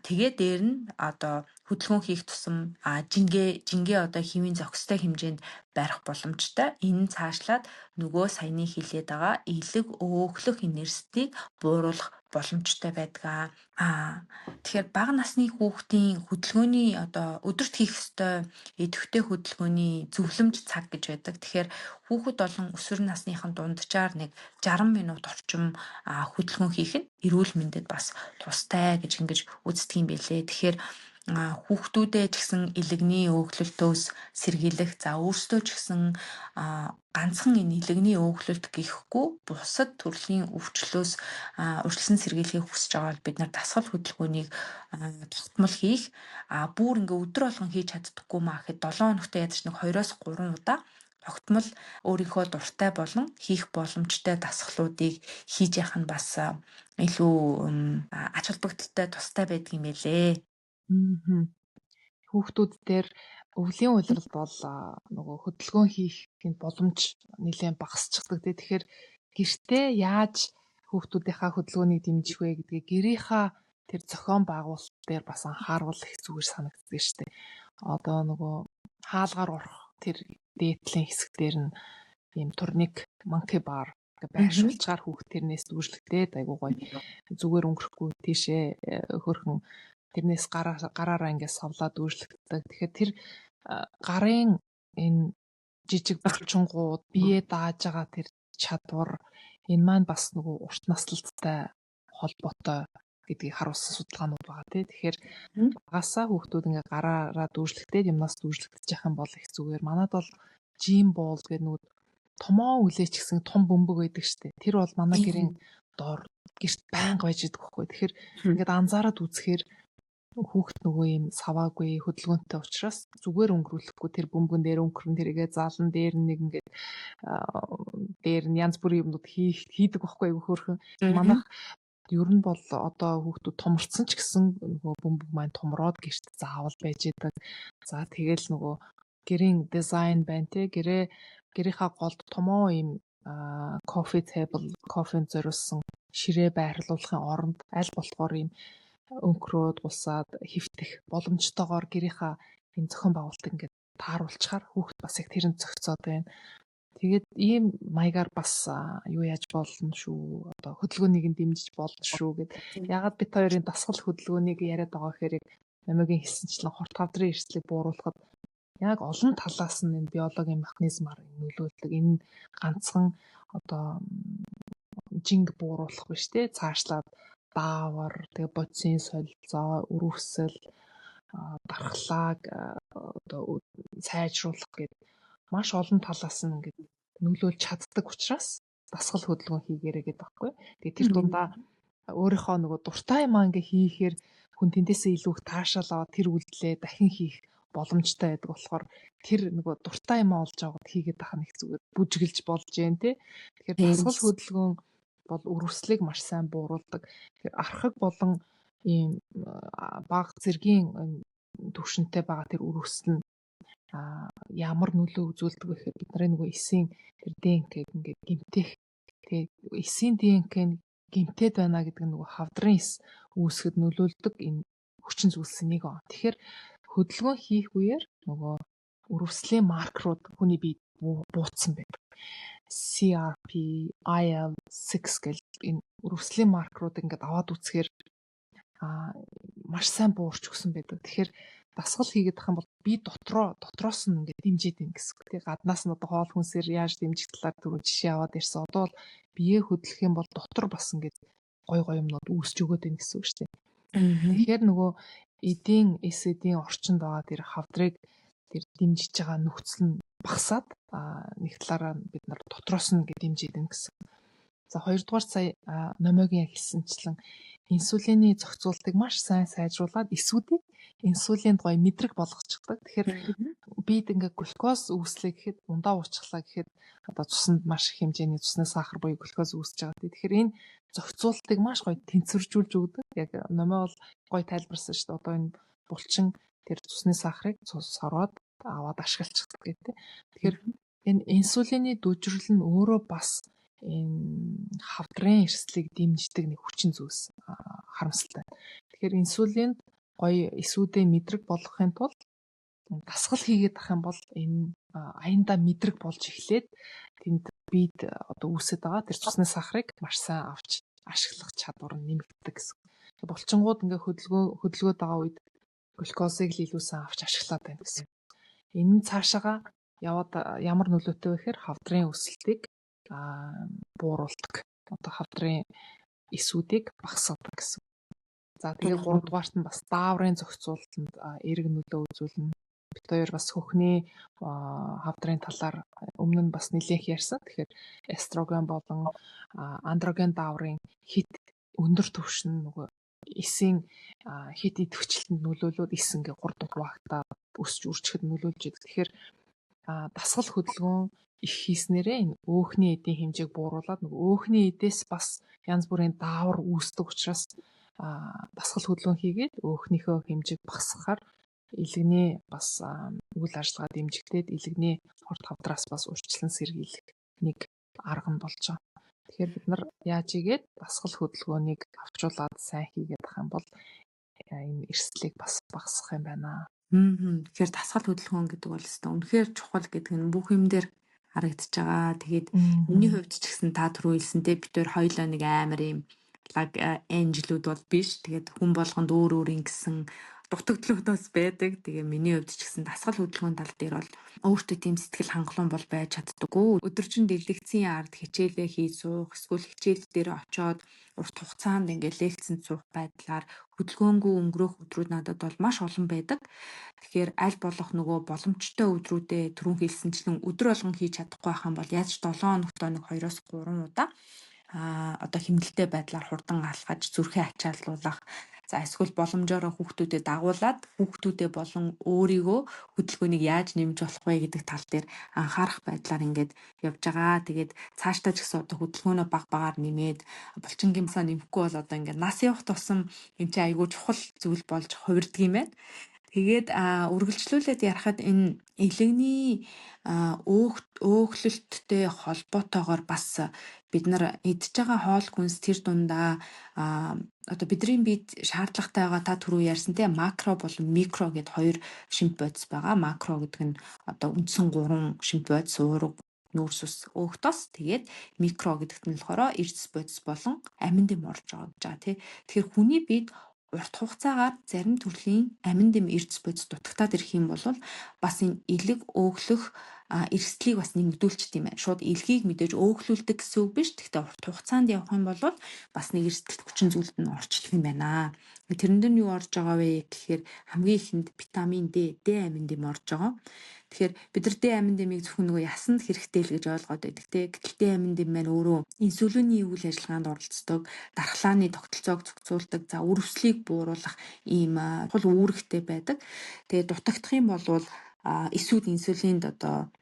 Тэгээд дээр нь одоо хөдөлгөөн хийх тусам жингээ одоо хэмийн зохистой хэмжээнд барих боломжтой. Энэ нь цаашлаад нөгөө саяны хэлээд байгаа илэг өөхлөх энергетик бууруулах боломжтой байдаг. Тэгэхээр бага насны хүүхдийн хөдөлгөөний одоо өдөрт хийх ёстой идэвхтэй хөдөлгөөний зөвлөмж цаг гэж байдаг. Тэгэхээр хүүхэд болон өсвөр насныхан дунджаар нэг 60 минут орчим хөдөлгөөн хийх нь эрүүл мэндэд бас тустай гэж ингэж үздэг юм билээ. Тэгэхээр хүүхдүүдээ ч гэсэн илэгний өөхлөлтөөс сэргийлэх за өөрсдөө ч гэсэн ганцхан энэ илэгний өөхлөлт гэхгүй бусад төрлийн өвчлөөс урьдчилан сэргийлэхийг хүсэж байгаа бол бид нар дасгал хөдөлгөөнийг тогтмол хийх бүр ингээ өдөр болгон хийж чаддаггүй маа гэхэд 7 хоногт ядаж нэг 2-3 удаа тогтмол өөрийнхөө дуртай болон хийх боломжтой дасгалуудыг хийж явах нь бас илүү ач холбогдолтой тустай байдаг юм байлээ. Хүүхдүүд дээр өвлийн улиралд бол нөгөө хөдөлгөөн хийх боломж нэлээд багасчихдаг. Тэгэхээр гэртээ яаж хүүхдүүдийнхаа хөдөлгөөнийг дэмжих вэ гэдгийг гэрийнхаа тэр зохион байгуулалт дээр бас анхааруул их зүгээр санагддаг шүү дээ. Одоо нөгөө хаалгаар орох тэр дээдлийн хэсэг дээр нь ийм турник monkey bar гэж байршуулчаар хүүхд тэрнээс дүүжлэгдээд айгуу гоё зүгээр өнгөрөхгүй тийшээ хөрхөн тэрнээс гараараа ингээд совлаад дүүжлэгддэг. Тэгэхээр тэр гарын энэ жижиг булчингууд бие дааж байгаа тэр чадвар энэ маань бас нөгөө урт наслалттай холбоотой гэдгийг харуулсан судалгаанууд байгаа тий. Тэгэхээр багасаа хүүхдүүд ингээ гараараа дүүжлэгдээд юмнаас дүүжлэгдэж явах юм бол их зүгээр. Манад бол gym ball гэдэг нөгөө томоо үлээч гэсэн том бөмбөг байдаг штэ. Тэр бол манай гэрийн доор гэрт байнга байж идэх байхгүй. Тэгэхээр ингээд анзаараад үзэхээр хүүхд нөгөө юм саваагүй хөдөлгөөнтэй учраас зүгээр өнгөрүүлэхгүй тэр бөмбөгөн дээр өнгөрөн тэргээ заалан дээр нэг ингээд дээр нь янз бүрийн юмнууд хийдэг байхгүй айгүй хөөрхөн. Манайх ер нь бол одоо хүүхдүүд томорцсон ч гэсэн нөгөө бөмбөг маань томроод гэрт заавал байж идэг. За тэгэл нөгөө гэрийн дизайн байна те гэрийнхаа голд томоо юм кофе тейбл кофенд зориулсан ширээ байрлуулахын оронд аль болохоор юм өнкрөөд гусаад хөвтөх боломжтойгоор гэрийнхаа энэ зохион байгуулалтыг ингээд тааруулчаар хүүхд бас яг тэрэнд зохицоод байна. Тэгээд ийм маягаар бас юу яаж болно шүү. Одоо хөдөлгөөнийг нь дэмжиж болно шүү гэд. Ягаад бит хоёрын дасгал хөдөлгөөнийг яриад байгаа гэхээр яг намайгийн хэлсэнчлэн хорт хавдрын эрсдлийг бууруулахад яг олон талаас нь энэ биологийн механизмаар нөлөөлдөг. Энэ ганцхан одоо жинг бууруулах биш те цаашлаад даавар тэгээ бодисын солилцоо өрөвсөл дархлааг одоо сайжруулах гэдэг маш олон талаас нь ингээд нөлөөлж чаддаг учраас дасгал хөдөлгөөн хийгээрэй гэдэг байхгүй. Тэгээ тэр дундаа өөрийнхөө нөгөө дуртай юм ингээ хийхээр хүн тэндээсээ илүү их таашаал аваад тэр үйлдэлээ дахин хийх боломжтой байдаг болохоор тэр нөгөө дуртай юм олж аваад хийгээд байх нь их зүгээр бүжгэлж болж जैन тий. Тэгэхээр дасгал хөдөлгөөн бол өрөвслийг маш сайн бууруулдаг. Тэгэхээр архаг болон ийм бага зэргийн төвшөнтэй байгаа тэр өрөвсөл нь ямар нөлөө үзүүлдэг вэ гэхээр бид нарын нөгөө эсийн тэр ДНК-г ингээд гэмтэх тэгээ эсийн ДНК нь гэмтээд байна гэдэг нь нөгөө хавдрын эс үүсгэхэд нөлөөлдөг энэ хүчин зүйлс нэг. Тэгэхээр хөдөлгөөн хийх үеэр нөгөө өрөвслийн маркерууд хүний биед буутсан байдаг. CRP, IL-6 гэл энэ өрөвслийн маркерууд ингээд аваад үзэхээр маш сайн буурч өгсөн байдаг. Тэгэхээр дасгал хийгээд байгаа юм бол би дотроос нь ингээд дэмжиж ийн гэсэн. Тэгээ гаднаас нь одоо хоол хүнсээр яаж дэмжих талаар түрүү жишээ аваад ирсэн. Одоо бол бие хөдлөх юм бол дотор бас ингээд гой юмнууд үүсч өгöd ийн гэсэн үг шүү дээ. Тэгэхээр нөгөө эдийн эсэдийн орчинд байгаа тэр хавдрыг тэр дэмжиж байгаа нөхцөл нь багасаад нэг талаараа бид нар дотроос нь ингээд дэмжиж ийн гэсэн. За хоёрдугаар сая номогийн хэлсэнчлэн инсулины зохицуултыг маш сайн сайжруулад эсүүдийг инсулинд гоё мэдрэг болгочихдаг. Тэгэхээр бид ингээ глюкоз үүслэе гэхэд ундаа уучглаа гэхэд одоо цуснд маш их хэмжээний цусны сахар буюу глюкоз үүсэж байгаа. Тэгэхээр энэ зохицуултыг маш гоё тэнцвэржүүлж өгдөг. Яг номоо бол гоё тайлбарсан шүү дээ. Одоо энэ булчин тэр цусны сахарыг сороод аваад ашиглацдаг гэдэг. Тэгэхээр энэ инсулины дүжрэл нь өөрөө бас энэ хавдрын эрсдлийг дэмждэг нэг хүчин зүйлс харамсалтай. Тэгэхээр инсулинд гоё эсүүдээ мэдрэг болгохын тулд дасгал хийгээд ах юм бол энэ аяндаа мэдрэг болж эхлээд тэнд бид одоо үүсэт байгаа тэр цусны сахарыг маш сайн авч ашиглах чадвар нь нэмэгддэг гэсэн. Булчингууд ингээ хөдөлгөөд байгаа үед глюкозыг л илүү сайн авч ашиглаад байна гэсэн. Энэ нь цаашаага яваад ямар нөлөөтэй вэ гэхээр хавдрын өсөлтийг бууруулдаг. Одоо хавдрын эсүүдийг багасгадаг гэсэн. За тэгээ 3 дугаарт нь бас дааврын зохицуулалтанд эерэг нөлөө үзүүлнэ. Бид хоёр бас хөхний хавдрын талаар өмнө нь бас нэлээх ярьсан. Тэгэхээр эстроген болон андроген дааврын хит өндөр түвшин нөгөө эсийн хит идэвхжлэлтэнд нөлөөлөд эс ингээ 3 дахь багтаа өсч үржихэд нөлөөлж идэг. Тэгэхээр дасгал хөдөлгөөн их хийснээрээ энэ өөхний эдийн хэмжээг бууруулад нөгөө өөхний эдээс бас янз бүрийн даавар үүсдэг учраас дасгал хөдөлгөөн хийгээд өөхнийхөө хэмжээг багасгахаар илгэний бас үйл ажиллагаа дэмжигдээд илэгний хорт хавдраас бас урьдчилан сэргийлэх нэг арга нь болж байгаа. Тэгэхээр бид нар яаж игээд дасгал хөдөлгөөнийг авчуулаад сайн хийгээд ах юм бол энэ эрсдлийг бас багасгах юм байна. Тэгэхээр дасгал хөдөлгөөн гэдэг бол үнэхээр чухал гэдэг нь бүх юм дээр харагдаж байгаа. Тэгээд миний хувьд ч гэсэн та түрүү хэлсэнтэй бид хоёр хоёулаа нэг амар юм лаг энжлүүд бол биш. Тэгээд хүн болгонд өөр ингэсэн дутагдлуудаас байдаг. Тэгээ миний хувьд ч гэсэн дасгал хөдөлгөөний тал дээр бол өөртөө тийм сэтгэл хангалуун бол байж чаддаггүй. Өдөржин дэлгэцийн ард хичээлээ хийж суух, эсвэл хичээл дээр очоод урт хугацаанд ингээд лекцэнд суух байдлаар хөдөлгөөнгүй өнгөрөх өдрүүд надад бол маш олон байдаг. Тэгэхээр аль болох нөгөө боломжтой өдрүүдэд түрүүн хэлсэнчлэн өдөр болгон хийж чадахгүй байх юм бол яаж 7 хоногт нэг 2-3 удаа одоо хэмнэлтэй байдлаар хурдан алхаж зүрхээ ачааллуулах. За эсвэл боломжоор хүүхдүүдэд дагуулад хүүхдүүдээ болон өөрийгөө хөдөлгөөнийг яаж нэмж болох вэ гэдэг тал дээр анхаарах байдлаар ингээд явж байгаа. Тэгээд цаашдаа ч гэсэн одоо хөдөлгөөнөө баг багаар нэмээд булчингийнхаа нэмэхгүй бол одоо ингээд нас явах тусам энэ чинь айгүй чухал зүйл болж хувирдаг юм байна. Тэгээд үргэлжлүүлээд ярахад энэ илэгний өөхлөлттэй холбоотойгоор бас бид нар идж байгаа хоол хүнс тэр дундаа одоо бидний биед шаардлагатай байгаа та түрүү ярьсантэй макро болон микро гэд хоёр шимт бодис байгаа. Макро гэдэг нь одоо үндсэн 3 шимт бодис уурга нүүрс ус өөх тос тэгээд микро гэдэгт нь болохоор эрдэс бодис болон амин дэм орж байгаа гэж байгаа тий. Тэгэхээр хүний биед урт хугацаагаар зарим төрлийн амин дэм эрдэс бодис дутагтаад ирэх юм бол бас энэ элэг өөхлөх эрсдлийг бас нэмэгдүүлчих юм байна. Шууд элгийг мэдээж өөхлүүлдэг гэсэн үг биш. Гэхдээ урт хугацаанд явах юм бол бас нэг эрсдэлт хүчин зүйлд нь орчих юм байна. Тэрэн дээр нь юу орж байгаа вэ гэхээр хамгийн ихэнд витамин D, D амин дэм орж байгаа. Тэгэхээр бид нар D амин дэмийг зөвхөн нөгөө ясанд хэрэгтэй л гэж ойлгоод байдаг те. Гэтэл D амин дэм маань өөрөө инсулиний үйл ажиллагаанд оролцдог, дархлааны тогтолцоог зохицуулдаг, за үр өслийг бууруулах ийм чухал үүрэгтэй байдаг. Тэгээд дутагдах юм бол эсүүд инсулинд одоо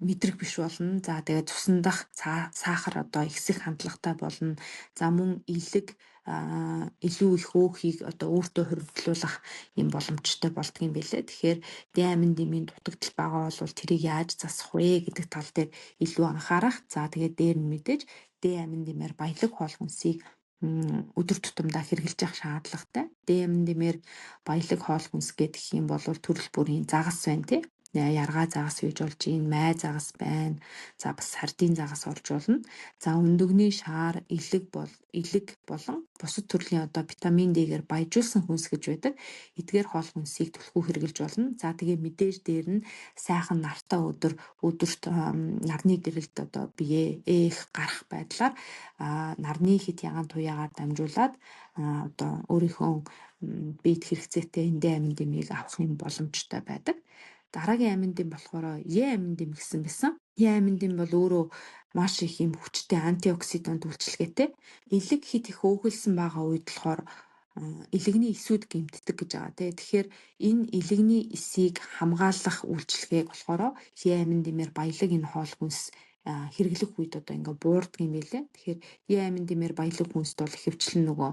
мэдрэг биш болно. За тэгээд цусндах сахар одоо ихсэх хандлагатай болно. За мөн элэг илүү их өөхийг одоо өөртөө хоригдлуулах юм боломжтой болдго юм билээ. Тэгэхээр D амин дэмийн дутагдал байгаа бол тэрийг яаж засах вэ гэдэг тал дээр илүү анхаарах. За тэгээд дээр нь мэдээж D амин дэмээр баялаг хоол хүнсийг өдөр тутамдаа хэрэгжилж явах шаардлагатай. D амин дэмээр баялаг хоол хүнс гэдэг юм бол төрөл бүрийн загас байна тий. Яргаа загас гэж болж ийн, май загас байна. За бас сардин загас орж болно. За өндөгний шаар, элэг болон бусад төрлийн одоо витамин D-гээр баяжуулсан хүнс гэж байдаг. Эдгээр хоол хүнсийг түлхүү хэрэгжилж болно. За тэгээ мэдээж дээр нь сайхан нартай өдөрт нарны гэрэлд одоо бие ээх гарах байдлаар нарны хит яган туяагаар дамжуулаад одоо өөрийнхөө биед хэрэгцээтэй D амин дэмийг авах юм боломжтой байдаг. Дараагийн амин дэм болохоор Е амин дэм гэсэн байсан. Е амин дэм бол өөрөө маш их юм хүчтэй антиоксидант үйлчилгээтэй. Элэг хит их өөхөлсөн байгаа үед болохоор элэгний эсүүд гэмтдэг гэж байгаа тий. Тэгэхээр энэ элэгний эсийг хамгаалах үйлчилгээг болохоор Е амин дэмээр баялаг энэ хоол хүнс хэрэглэх үед одоо ингээ буурдаг юм билээ. Тэгэхээр Е амин дэмээр баялаг хүнсд бол ихэвчлэн нөгөө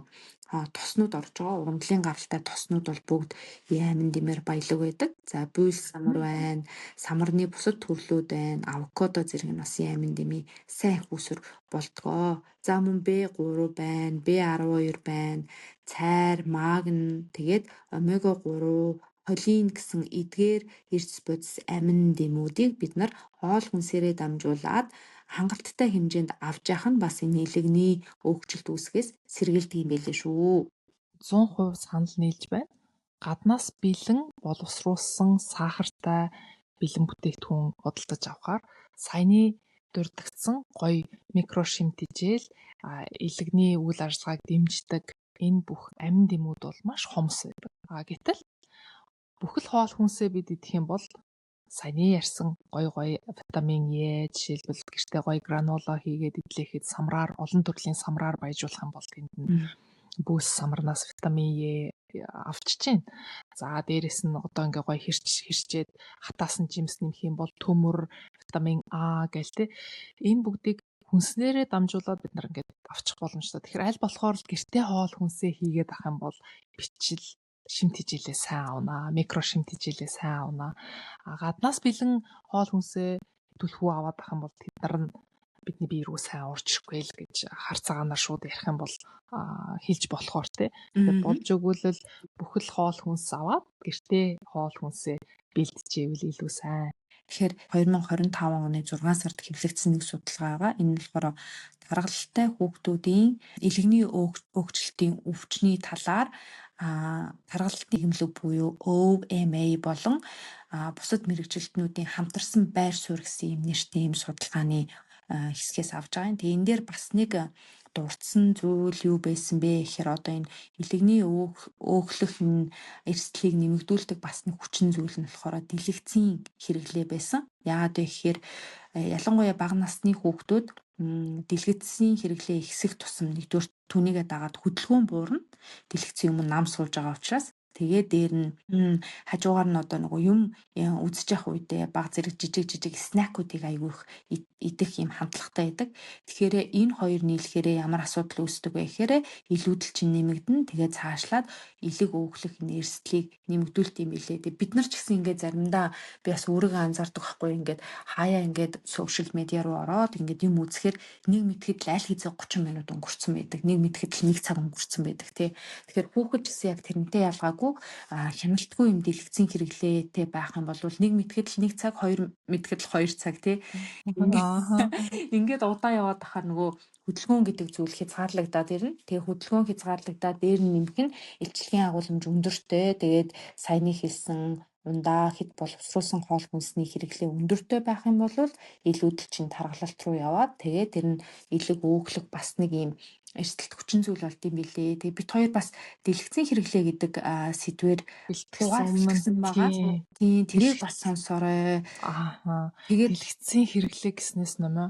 тоснууд орж байгаа. Урамдлын гаралтай тоснууд бол бүгд Е амин дэмээр баялаг байдаг. За буйл самар байна, самарны бусад төрлүүд байна, авокадо зэрэг нь бас Е амин дэмий сайн хүсвэр болдгоо. За мөн B3 байна, B12 байна, цайр, магн, тэгээд омега 3 холин гэсэн эдгээр эрдэс бодис амин дэмүүдийг бид нар хоол хүнсээрээ дамжуулаад хангалттай хэмжээнд авч явах нь бас энэ элэгний өөхчлөлт үүсгээс сэргийлдэг юм байлээ шүү. 100% санал нийлж байна. Гаднаас бэлэн боловсруулсан сахартай бэлэн бүтээгдэхүүн худалдаж авахаар саяны дурдгдсан гоё микрошимтжээл элэгний үйл ажиллагааг дэмждэг энэ бүх амин дэмүүд бол маш хомс байдаг. Гэтэл бүхэл хоол хүнсээ бид идэх юм бол саяны ярьсан гоё витамин Е жишээлбэл гэртээ гоё гранула хийгээд идлэхэд олон төрлийн самраар баяжуулах юм бол тэнд нь бүүс самарнаас витамин Е авч чинь. За дээрэс нь одоо ингээ гоё хэрчээд хатаасан жимс нэмэх юм бол төмөр, витамин А гэл тэ. Энэ бүгдийг хүнснээрээ дамжуулаад бид нар ингээд авчих боломжтой. Тэгэхээр аль болохоор л гэртээ хоол хүнсээ хийгээд авах юм бол бичил шимт хичээлээ сайн авнаа, микро шимт хичээлээ сайн авнаа. Гаднаас бэлэн хоол хүнсээ түлхүү аваад ах юм бол тэд нар нь бидний бие рүү сайн орж ирэхгүй л гэж хар цагаанаар шууд ярих юм бол хэлж болохоор тий. Тэгэхээр болж өгвөл бүхэл хоол хүнс аваад гэртээ хоол хүнсээ бэлтжээвэл илүү сайн. Тэгэхээр 2025 оны 6 сард хэвлэгдсэн нэг судалгаа байгаа. Энэ нь болохоор тархалтай хүүхдүүдийн элэгний өөгчлөлтийн өвчний талаар тархалтын хэмлэг буюу OMA болон бусад мэрэгжилтнүүдийн хамтарсан байр суурь гэсэн юм нэртэй юм судалгааны хэсгээс авч байгаа юм. Тэгээ энэ дээр бас нэг дурдсан зүйл юу байсан бэ гэхээр одоо энэ элэгний өөхлөх эрсдлийг нэмэгдүүлдэг бас нэг хүчин зүйл нь болохоор дэлгэцийн хэрэглээ байсан. Яагаад вэ гэхээр ялангуяа бага насны хүүхдүүд дэлгэцийн хэрэглээ ихсэх тусам нэгдүгээр түүнийгээ дагаад хөдөлгөөн буурна. Дэлгэцийн өмнө нам сууж байгаа учраас тэгээ дээр нь хажуугаар нь одоо нөгөө юм үзэж явах үедээ баг зэрэг жижиг снакуудыг айгүйх идэх юм хандлагатай байдаг. Тэгэхээр энэ хоёр нийлэхээр ямар асуудал үүсдэг вэ гэхээр илүүдэл чинь нэмэгдэн тэгээ цаашлаад элэг өөхлөх эрсдлийг нэмэгдүүлт юм билээ. Тэгээ бид нар ч гэсэн ингээд заримдаа би бас өөрийгөө анзаардаг байхгүй ингээд хаяа ингээд сошиал медиа руу ороод ингээд юм үзэхээр нэг мэтгэд л аль хэзээ 30 минут өнгөрцөн байдаг. Нэг мэтгэд л 1 цаг өнгөрцөн байдаг тий. Тэгэхээр хүүхэд гэсэн яг тэрнтэй ялгаагүй хяналтгүй юм дэлгэцийн хэрэглээтэй байх юм бол нэг мэтгэд л 1 цаг, 2 мэтгэд л 2 цаг тий. Ингээд удаан яваад тахаар нөгөө хөдөлгөөн гэдэг зүйл хязгаарлагдаад ирнэ. Тэгээ хөдөлгөөн хязгаарлагдаад дээр нь нэмэх нь илчлэгийн агуулмж өндөртэй. Тэгээд саяны хэлсэн ундаа хэд боловсруулсан хоол хүнсний хэрэглээ өндөртэй байх юм бол илүүдэл чинь тархалт руу яваад тэгээд тэр нь элэг өөхлөх бас нэг юм эрсдэлт хүчин зүйл болд юм билээ. Тэгээ бид хоёр бас дэлгэцийн хэрэглээ гэдэг сэдвээр бэлтгэсэн байгаа. Тийм тэрийг бас сонсоорой. Тэгээд дэлгэцийн хэрэглээ гэснээс нэмээ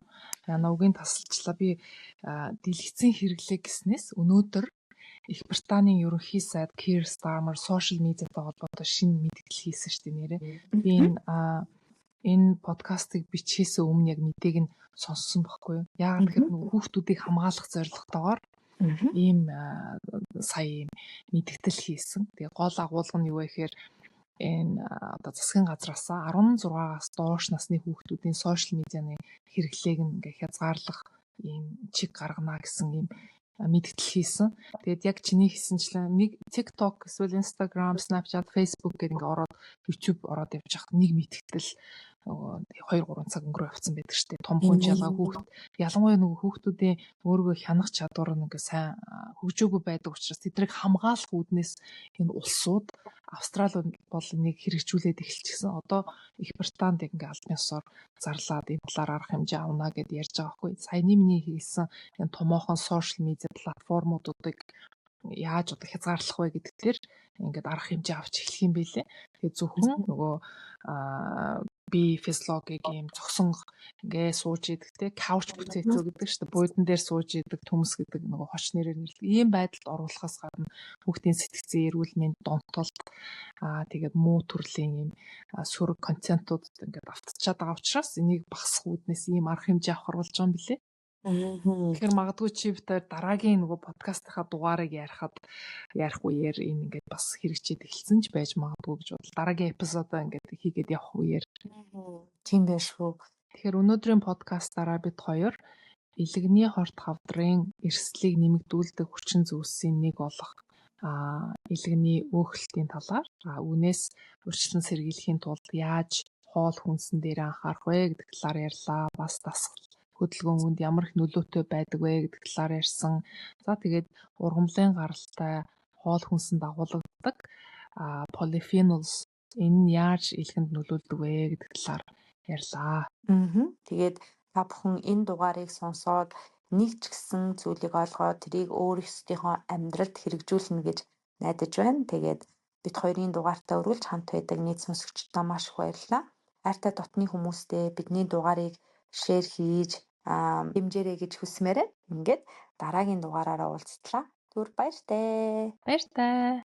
угийн тасалчлаа. Би дэлгэцийн хэрэглээ гэснээс өнөөдөр Их Британийн ерөнхий сайд Keir Starmer сошиал медиатай холбоотой шинэ мэдээлэл хийсэн шүү дээ нэрээ. Би энэ подкастыг бичээсээ өмнө яг мэдээг нь сонссон байхгүй юу? Яагаад гэхээр нөгөө хүүхдүүдийг хамгаалах зорилготойгоор ийм сая мэдээлэл хийсэн. Тэгээ гол агуулга нь юу вэ гэхээр энэ одоо засгийн газраасаа 16-аас доош насны хүүхдүүдийн сошиал медианы хэрэглээг ингээ хязгаарлах ийм чиг гаргана гэсэн ийм мэдээлэл хийсэн. Тэгээд яг чиний хийсэнчлэн нэг TikTok эсвэл Instagram, Snapchat, Facebook гэдэг ингээ ороод YouTube ороод явж хахад нэг мэдээлэл 2-3 цаг өнгөрөө явцсан байдаг шүү дээ. Том хүн ялгаа хүүхд ялангуяа нөгөө хүүхдүүдийн өөрийгөө хянах чадвар нь ингээ сайн хөгжөөгүй байдаг учраас тэднийг хамгаалах үүднээс энэ улсууд Австрали бол энийг хэрэгжүүлээд эхэлчихсэн. Одоо Их Британд яг ингээ албан ёсоор зарлаад энэ талаар арга хэмжээ авна гэд ярьж байгаа байхгүй. Саяны миний хийсэн энэ томоохон сошиал медиа платформуудыг яаж одоо хязгаарлах вэ гэдэг дээр ингээд арга хэмжээ авч эхлэх юм бэлээ. Тэгээд зөвхөн нөгөө би физиологиг юм зогсон ингээ сууж идэг те couch potato гэдэг шүү дээ. Буудан дээр сууж идэг төмс гэдэг нөгөө хоч нэрээр нэрлэдэг. Ийм байдалд оруулахаас гадна хүүхдийн сэтгцэн эрүүл мэнд донтолт тэгээд муу төрлийн юм сөрөг контентууд ингээд автчихад байгаа учраас энийг багасгах үүднээс ийм арга хэмжээ авах болж байгаа юм бэлээ. Тэгэхээр магадгүй чи битээр дараагийн нөгөө подкастынхаа дугаарыг ярих үеэр энэ ингээд бас хэрэгжээд эхэлсэн ч байж магадгүй гэж бодлоо. Дараагийн эпизодоо ингээд хийгээд явах үеэр. Тийм байх шүү. Тэгэхээр өнөөдрийн подкастаараа бид хоёр элэгний хорт хавдрын эрсдлийг нэмэгдүүлдэг хүчин зүйлсийн нэг болох элэгний өөхлөлтийн талаар үүнээс урьдчилан сэргийлэхийн тулд яаж хоол хүнсэн дээр анхаарах вэ гэдэг талаар ярьлаа. Бас дасгал хөдөлгөөнд ямар их нөлөөтэй байдаг вэ гэдэг талаар ярьсан. За тэгээд ургамлын гаралтай хоол хүнсэнд дагуулдаг polyphenols энэ нь яаж элхэнд нөлөөлдөг вэ гэдэг талаар ярьлаа. Тэгээд та бүхэн энэ дугаарыг сонсоод нэг ч гэсэн зүйлийг олгоод тэрийг өөрсдийнхөө амьдралд хэрэгжүүлнэ гэж найдаж байна. Тэгээд бид хоёрын дугаартаа өргөлж хамт байдаг нийт сонсогчдоо маш их баярлалаа. Хайртай дотны хүмүүстээ бидний дугаарыг шеэр хийж дэмжээрэй гэж хүсмээрээ. Ингээд дараагийн дугаараараа уулзтлаа. Түр баяртай. Баяртай.